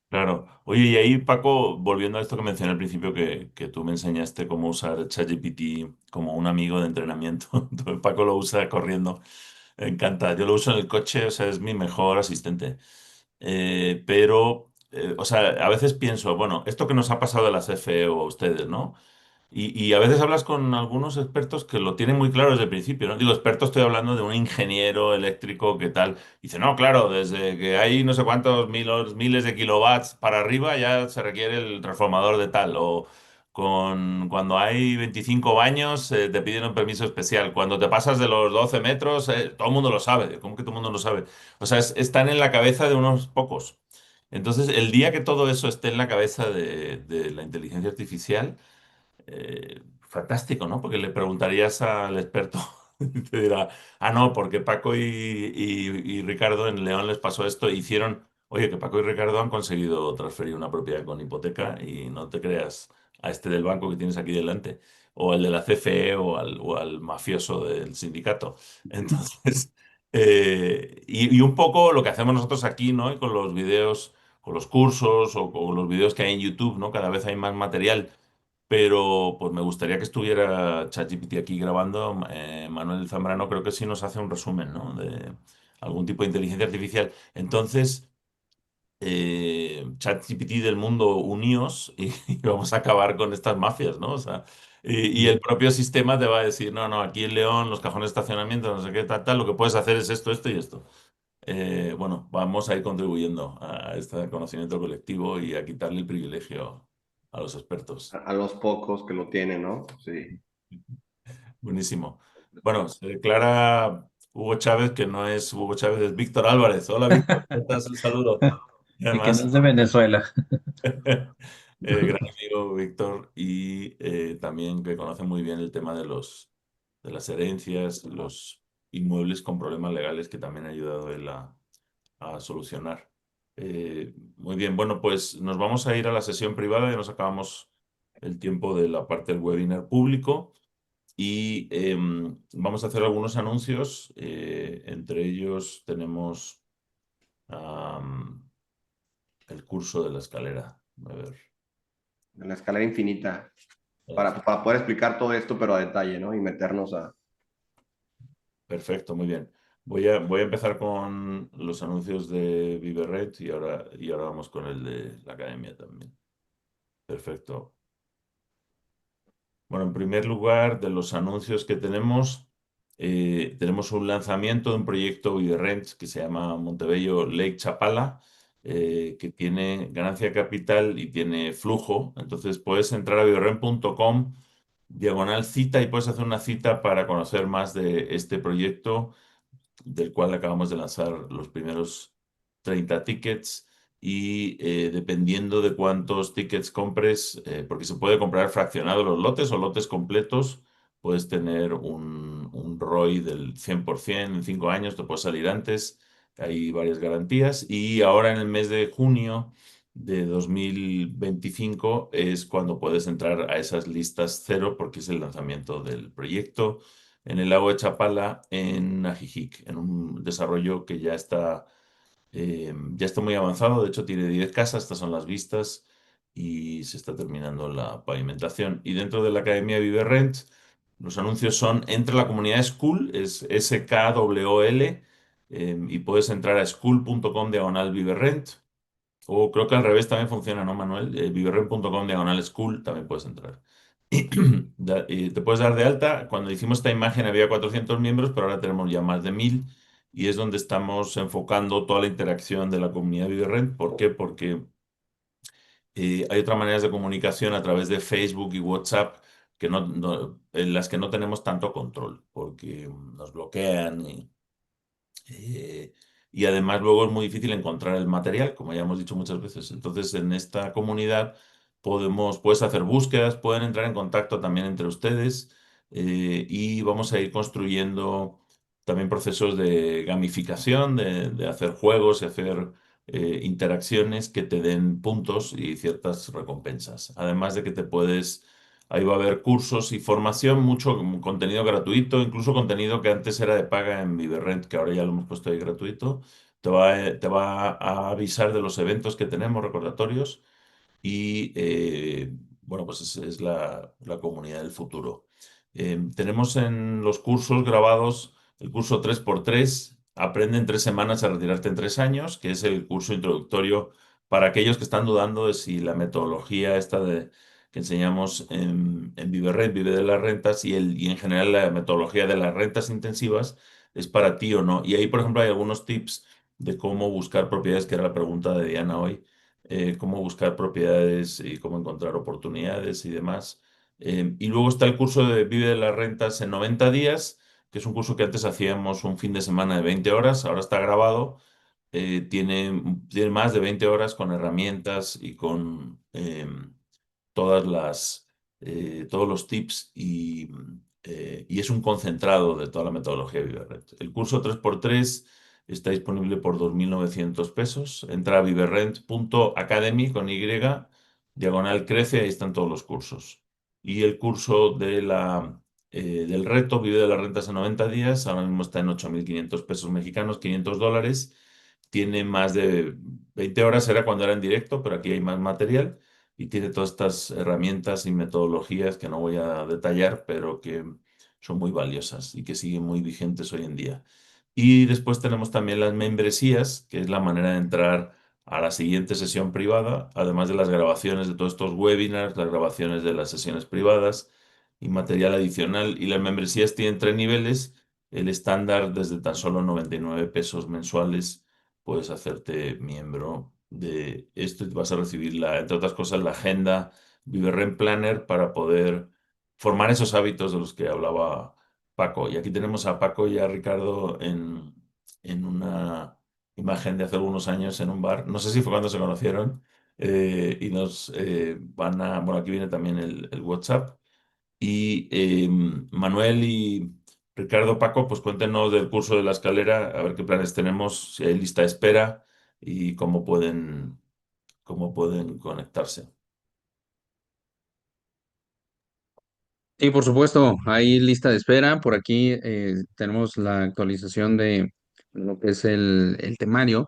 Claro. Oye, y ahí, Paco, volviendo a esto que mencioné al principio, que tú me enseñaste cómo usar ChatGPT como un amigo de entrenamiento. Entonces, Paco lo usa corriendo. Me encanta. Yo lo uso en el coche, o sea, es mi mejor asistente. O sea, a veces pienso, bueno, esto que nos ha pasado a la CFE o a ustedes, ¿no? Y a veces hablas con algunos expertos que lo tienen muy claro desde el principio, ¿no? Digo, experto, estoy hablando de un ingeniero eléctrico que tal. Dice, no, claro, desde que hay no sé cuántos miles de kilovatios para arriba ya se requiere el transformador de tal. O cuando hay 25 baños te piden un permiso especial. Cuando te pasas de los 12 metros, todo el mundo lo sabe. ¿Cómo que todo el mundo lo sabe? O sea, están en la cabeza de unos pocos. Entonces, el día que todo eso esté en la cabeza de la inteligencia artificial, fantástico, ¿no? Porque le preguntarías al experto y te dirá, no, porque Paco y Ricardo en León les pasó esto, hicieron, oye, que Paco y Ricardo han conseguido transferir una propiedad con hipoteca y no te creas a este del banco que tienes aquí delante, o al de la CFE o al mafioso del sindicato. Entonces, y un poco lo que hacemos nosotros aquí, ¿no? Y con los videos, con los cursos o con los videos que hay en YouTube, ¿no? Cada vez hay más material, pero pues me gustaría que estuviera ChatGPT aquí grabando. Manuel Zambrano creo que sí nos hace un resumen, ¿no? De algún tipo de inteligencia artificial. Entonces, ChatGPT del mundo, uníos y vamos a acabar con estas mafias, ¿no? O sea, y el propio sistema te va a decir, no, no, aquí en León, los cajones de estacionamiento, no sé qué, tal, tal, lo que puedes hacer es esto, esto y esto. Bueno, vamos a ir contribuyendo a este conocimiento colectivo y a quitarle el privilegio a los expertos. A los pocos que lo tienen, ¿no? Sí. Buenísimo. Bueno, se declara Hugo Chávez que no es Hugo Chávez, es Víctor Álvarez. Hola, Víctor, ¿cómo estás? Un saludo. Y Y que no además, es de Venezuela. gran amigo Víctor y también que conoce muy bien el tema de las herencias, los inmuebles con problemas legales que también ha ayudado él a solucionar. Muy bien, bueno, pues nos vamos a ir a la sesión privada y nos acabamos el tiempo de la parte del webinar público. Y vamos a hacer algunos anuncios. Entre ellos tenemos el curso de la escalera. A ver. En la escalera infinita, Es- para poder explicar todo esto, pero a detalle, ¿no? Y meternos a... Perfecto, muy bien. Voy a empezar con los anuncios de Viverred y ahora vamos con el de la academia también. Perfecto. Bueno, en primer lugar, de los anuncios que tenemos un lanzamiento de un proyecto Viverrent que se llama Montebello Lake Chapala, que tiene ganancia capital y tiene flujo. Entonces puedes entrar a viverrent.com /cita y puedes hacer una cita para conocer más de este proyecto del cual acabamos de lanzar los primeros 30 tickets y dependiendo de cuántos tickets compres, porque se puede comprar fraccionado los lotes o lotes completos, puedes tener un ROI del 100% en 5 años, te puede salir antes, hay varias garantías y ahora en el mes de junio de 2025 es cuando puedes entrar a esas listas cero porque es el lanzamiento del proyecto en el lago de Chapala, en Ajijic, en un desarrollo que ya está muy avanzado. De hecho, tiene 10 casas, estas son las vistas y se está terminando la pavimentación. Y dentro de la Academia Viverrent, los anuncios son entre la comunidad School, es SKWL, y puedes entrar a school.com /Viverrent. O creo que al revés también funciona, ¿no, Manuel? Viverrent.com /school también puedes entrar. Y te puedes dar de alta. Cuando hicimos esta imagen había 400 miembros, pero ahora tenemos ya más de 1000 y es donde estamos enfocando toda la interacción de la comunidad Viverrent. ¿Por qué? Porque hay otras maneras de comunicación a través de Facebook y WhatsApp en las que no tenemos tanto control, porque nos bloquean eh, y además luego es muy difícil encontrar el material, como ya hemos dicho muchas veces. Entonces, en esta comunidad puedes hacer búsquedas, pueden entrar en contacto también entre ustedes y vamos a ir construyendo también procesos de gamificación, de hacer juegos y hacer interacciones que te den puntos y ciertas recompensas. Además de que ahí va a haber cursos y formación, mucho contenido gratuito, incluso contenido que antes era de paga en Viverrent, que ahora ya lo hemos puesto ahí gratuito. Te va a avisar de los eventos que tenemos, recordatorios, y bueno, pues es la comunidad del futuro. Tenemos en los cursos grabados el curso 3x3, Aprende en 3 semanas a retirarte en 3 años, que es el curso introductorio para aquellos que están dudando de si la metodología esta que enseñamos en Viverrent, Vive de las Rentas, y en general la metodología de las rentas intensivas es para ti o no. Y ahí, por ejemplo, hay algunos tips de cómo buscar propiedades, que era la pregunta de Diana hoy, cómo buscar propiedades y cómo encontrar oportunidades y demás. Y luego está el curso de Vive de las Rentas en 90 días, que es un curso que antes hacíamos un fin de semana de 20 horas, ahora está grabado. Tiene más de 20 horas con herramientas y con todos los tips y es un concentrado de toda la metodología de Viverrent. El curso 3x3 está disponible por 2.900 pesos. Entra a viverrent.academy con Y, /crece, ahí están todos los cursos. Y el curso del reto Vive de las Rentas en 90 días, ahora mismo está en 8.500 pesos mexicanos, $500. Tiene más de 20 horas, era cuando era en directo, pero aquí hay más material y tiene todas estas herramientas y metodologías que no voy a detallar, pero que son muy valiosas y que siguen muy vigentes hoy en día. Y después tenemos también las membresías, que es la manera de entrar a la siguiente sesión privada, además de las grabaciones de todos estos webinars, las grabaciones de las sesiones privadas y material adicional. Y las membresías tienen 3 niveles. El estándar, desde tan solo 99 pesos mensuales, puedes hacerte miembro de esto y vas a recibir, entre otras cosas, la agenda Viverrent Planner para poder formar esos hábitos de los que hablaba Paco. Y aquí tenemos a Paco y a Ricardo en una imagen de hace algunos años en un bar. No sé si fue cuando se conocieron. Y nos bueno, aquí viene también el WhatsApp. Y Manuel y Ricardo, Paco, pues cuéntenos del curso de la escalera, a ver qué planes tenemos, si hay lista de espera y cómo pueden conectarse. Sí, por supuesto, hay lista de espera. Por aquí tenemos la actualización de lo que es el temario.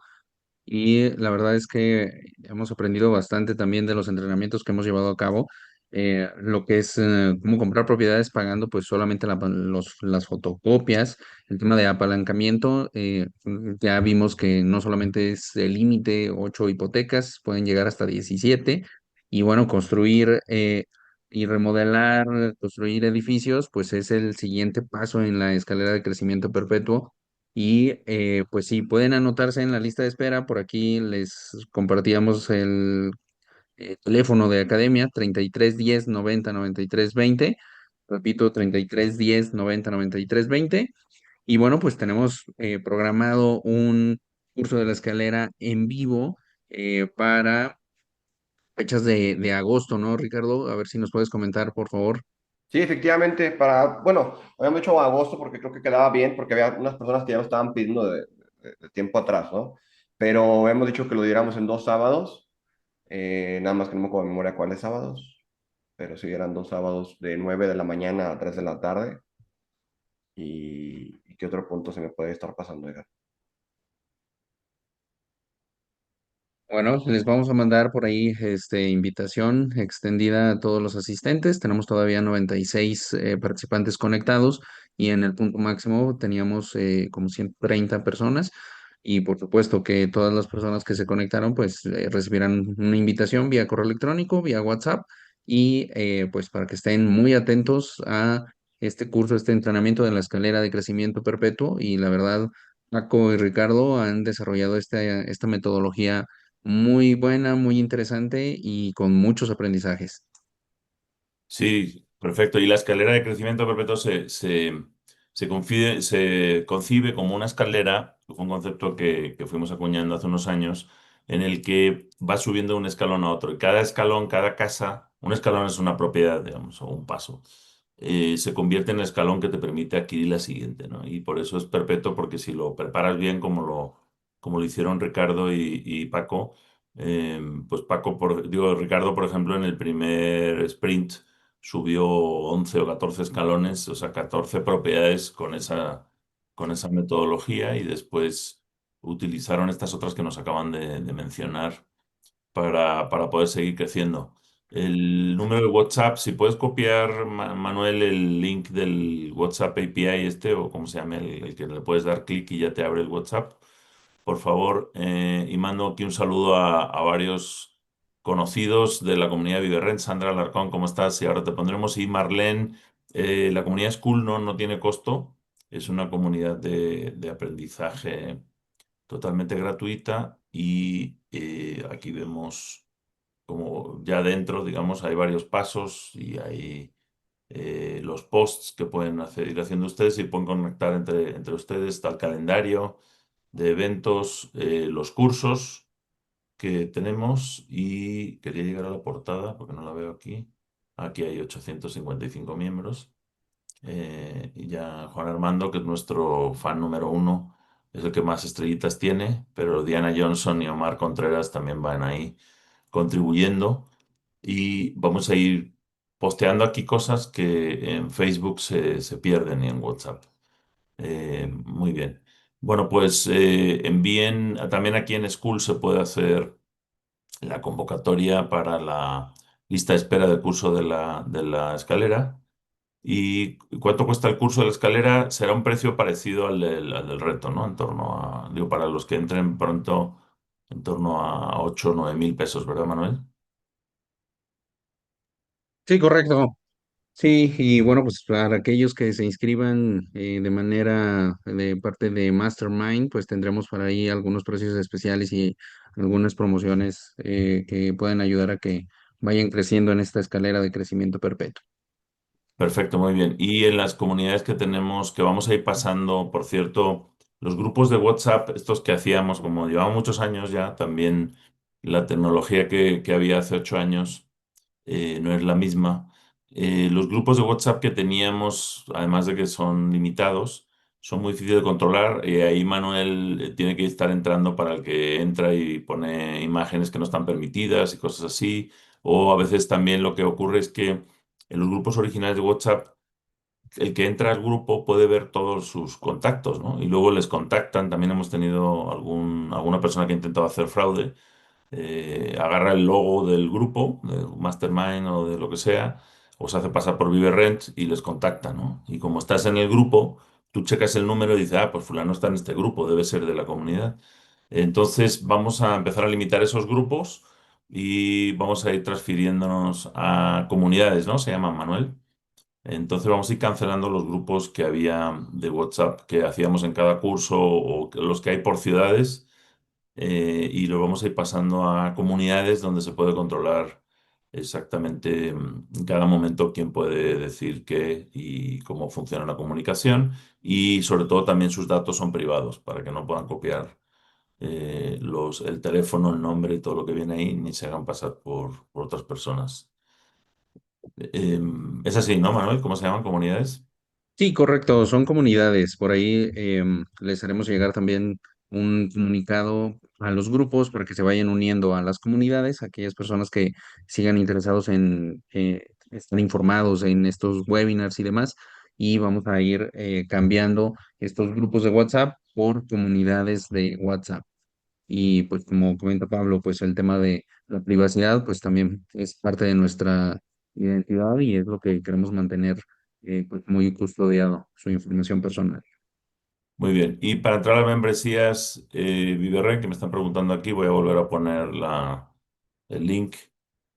Y la verdad es que hemos aprendido bastante también de los entrenamientos que hemos llevado a cabo. Lo que es cómo comprar propiedades pagando pues solamente las fotocopias, el tema de apalancamiento. Ya vimos que no solamente es el límite 8 hipotecas, pueden llegar hasta 17. Y bueno, construir y remodelar, construir edificios, pues es el siguiente paso en la escalera de crecimiento perpetuo. Y pues sí, pueden anotarse en la lista de espera. Por aquí les compartíamos el teléfono de academia 33 10 90 93 20. Repito, 33 10 90 93 20. Y bueno, pues tenemos programado un curso de la escalera en vivo para fechas de agosto, ¿no, Ricardo? A ver si nos puedes comentar, por favor. Sí, efectivamente, bueno, habíamos hecho agosto porque creo que quedaba bien, porque había unas personas que ya lo estaban pidiendo de tiempo atrás, ¿no? Pero hemos dicho que lo diéramos en 2 sábados, nada más que no me acuerdo de memoria cuáles sábados, pero sí eran 2 sábados de 9 de la mañana a 3 de la tarde. ¿Y qué otro punto se me puede estar pasando, Edgar? Bueno, les vamos a mandar por ahí invitación extendida a todos los asistentes. Tenemos todavía 96 participantes conectados y en el punto máximo teníamos como 130 personas. Y por supuesto que todas las personas que se conectaron pues recibirán una invitación vía correo electrónico, vía WhatsApp y pues para que estén muy atentos a este curso, este entrenamiento de la escalera de crecimiento perpetuo. Y la verdad, Paco y Ricardo han desarrollado esta metodología muy buena, muy interesante y con muchos aprendizajes. Sí, perfecto. Y la escalera de crecimiento perpetuo se concibe como una escalera, que fue un concepto que fuimos acuñando hace unos años, en el que va subiendo un escalón a otro. Y cada escalón, cada casa, un escalón es una propiedad, digamos, o un paso, se convierte en el escalón que te permite adquirir la siguiente, ¿no? Y por eso es perpetuo, porque si lo preparas bien, como lo hicieron Ricardo y Paco, pues Paco, digo, Ricardo, por ejemplo, en el primer sprint subió 11 o 14 escalones, o sea, 14 propiedades con esa metodología y después utilizaron estas otras que nos acaban de mencionar para poder seguir creciendo. El número de WhatsApp, si puedes copiar, Manuel, el link del WhatsApp API o como se llame, el que le puedes dar clic y ya te abre el WhatsApp, por favor, y mando aquí un saludo a varios conocidos de la comunidad de Viverrent. Sandra Alarcón, ¿cómo estás? Y ahora te pondremos. Y Marlene, la comunidad School no tiene costo, es una comunidad de aprendizaje totalmente gratuita y aquí vemos como ya dentro, digamos, hay varios pasos y hay los posts que pueden ir haciendo ustedes y pueden conectar entre ustedes. Está el calendario de eventos, los cursos que tenemos y quería llegar a la portada porque no la veo aquí. Aquí hay 855 miembros. Y ya Juan Armando, que es nuestro fan número uno, es el que más estrellitas tiene, pero Diana Johnson y Omar Contreras también van ahí contribuyendo y vamos a ir posteando aquí cosas que en Facebook se pierden y en WhatsApp. Muy bien. Bueno, pues envíen, también aquí en School se puede hacer la convocatoria para la lista de espera del curso de la escalera. ¿Y cuánto cuesta el curso de la escalera? Será un precio parecido al del reto, ¿no? En torno a, digo, para los que entren pronto, en torno a 8 o 9 mil pesos, ¿verdad, Manuel? Sí, correcto. Sí, y bueno, pues para aquellos que se inscriban de manera de parte de Mastermind, pues tendremos por ahí algunos precios especiales y algunas promociones que pueden ayudar a que vayan creciendo en esta escalera de crecimiento perpetuo. Perfecto, muy bien. Y en las comunidades que tenemos, que vamos a ir pasando, por cierto, los grupos de WhatsApp, estos que hacíamos, como llevamos muchos años ya, también la tecnología que había hace 8 años no es la misma. Los grupos de WhatsApp que teníamos, además de que son limitados, son muy difíciles de controlar. Ahí Manuel tiene que estar entrando para el que entra y pone imágenes que no están permitidas y cosas así. O a veces también lo que ocurre es que en los grupos originales de WhatsApp el que entra al grupo puede ver todos sus contactos, ¿no? Y luego les contactan. También hemos tenido alguna persona que ha intentado hacer fraude, agarra el logo del grupo, de Mastermind o de lo que sea, o se hace pasar por ViveRent y les contacta, ¿no? Y como estás en el grupo, tú checas el número y dices, ah, pues fulano está en este grupo, debe ser de la comunidad. Entonces vamos a empezar a limitar esos grupos y vamos a ir transfiriéndonos a comunidades, ¿no? Se llaman, Manuel. Entonces vamos a ir cancelando los grupos que había de WhatsApp que hacíamos en cada curso o los que hay por ciudades, y lo vamos a ir pasando a comunidades donde se puede controlar exactamente en cada momento quién puede decir qué y cómo funciona la comunicación, y sobre todo también sus datos son privados para que no puedan copiar el teléfono, el nombre y todo lo que viene ahí, ni se hagan pasar por otras personas. Es así, ¿no, Manuel? ¿Cómo se llaman comunidades? Sí, correcto, son comunidades. Por ahí les haremos llegar también un comunicado a los grupos para que se vayan uniendo a las comunidades, aquellas personas que sigan interesados en estar informados en estos webinars y demás. Y vamos a ir cambiando estos grupos de WhatsApp por comunidades de WhatsApp. Y pues como comenta Pablo, pues el tema de la privacidad, pues también es parte de nuestra identidad y es lo que queremos mantener pues muy custodiado, su información personal. Muy bien. Y para entrar a las membresías, Viverren, que me están preguntando aquí, voy a volver a poner el link.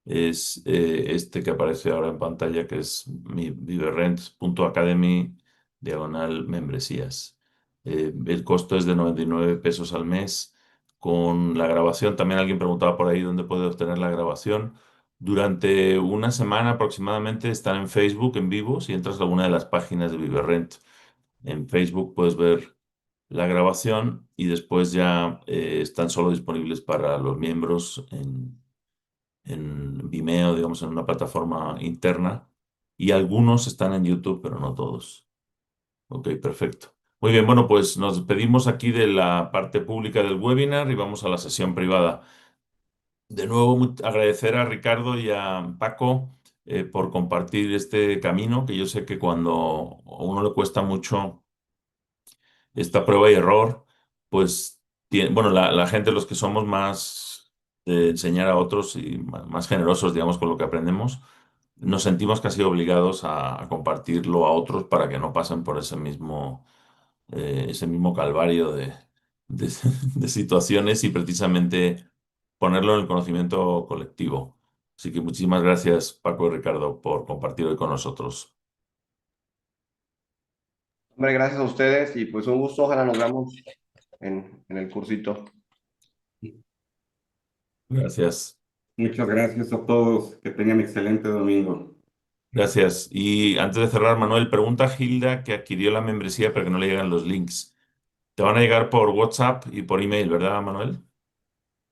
Es este que aparece ahora en pantalla, que es mi viverrent.academy/membresías. El costo es de 99 pesos al mes. Con la grabación, también alguien preguntaba por ahí dónde puede obtener la grabación. Durante una semana aproximadamente están en Facebook en vivo. Si entras a alguna de las páginas de Viverrent en Facebook, puedes ver la grabación y después ya están solo disponibles para los miembros en Vimeo, digamos, en una plataforma interna. Y algunos están en YouTube, pero no todos. Ok, perfecto. Muy bien, bueno, pues nos despedimos aquí de la parte pública del webinar y vamos a la sesión privada. De nuevo, agradecer a Ricardo y a Paco por compartir este camino, que yo sé que cuando a uno le cuesta mucho esta prueba y error, pues, bueno, la gente, los que somos más de enseñar a otros y más generosos, digamos, con lo que aprendemos, nos sentimos casi obligados a compartirlo a otros para que no pasen por ese mismo calvario de, de situaciones y precisamente ponerlo en el conocimiento colectivo. Así que muchísimas gracias, Paco y Ricardo, por compartir hoy con nosotros. Hombre, gracias a ustedes y pues un gusto, ojalá nos veamos en el cursito. Gracias. Muchas gracias a todos. Que tengan excelente domingo. Gracias. Y antes de cerrar, Manuel, pregunta a Gilda que adquirió la membresía pero que no le llegan los links. Te van a llegar por WhatsApp y por email, ¿verdad, Manuel?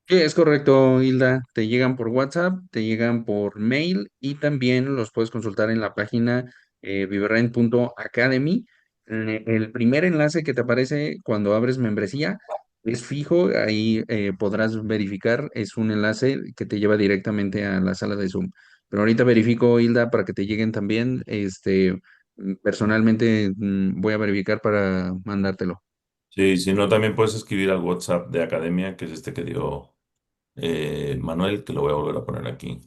Sí, es correcto, Hilda. Te llegan por WhatsApp, te llegan por mail y también los puedes consultar en la página viverrent.academy. El primer enlace que te aparece cuando abres membresía es fijo, ahí podrás verificar, es un enlace que te lleva directamente a la sala de Zoom. Pero ahorita verifico, Hilda, para que te lleguen también. Personalmente voy a verificar para mandártelo. Sí, si no, también puedes escribir al WhatsApp de Academia, que es este que dio Manuel, que lo voy a volver a poner aquí.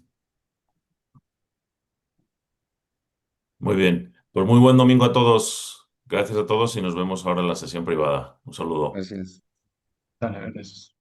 Muy bien. Pues muy buen domingo a todos. Gracias a todos y nos vemos ahora en la sesión privada. Un saludo. Gracias. Dale, gracias.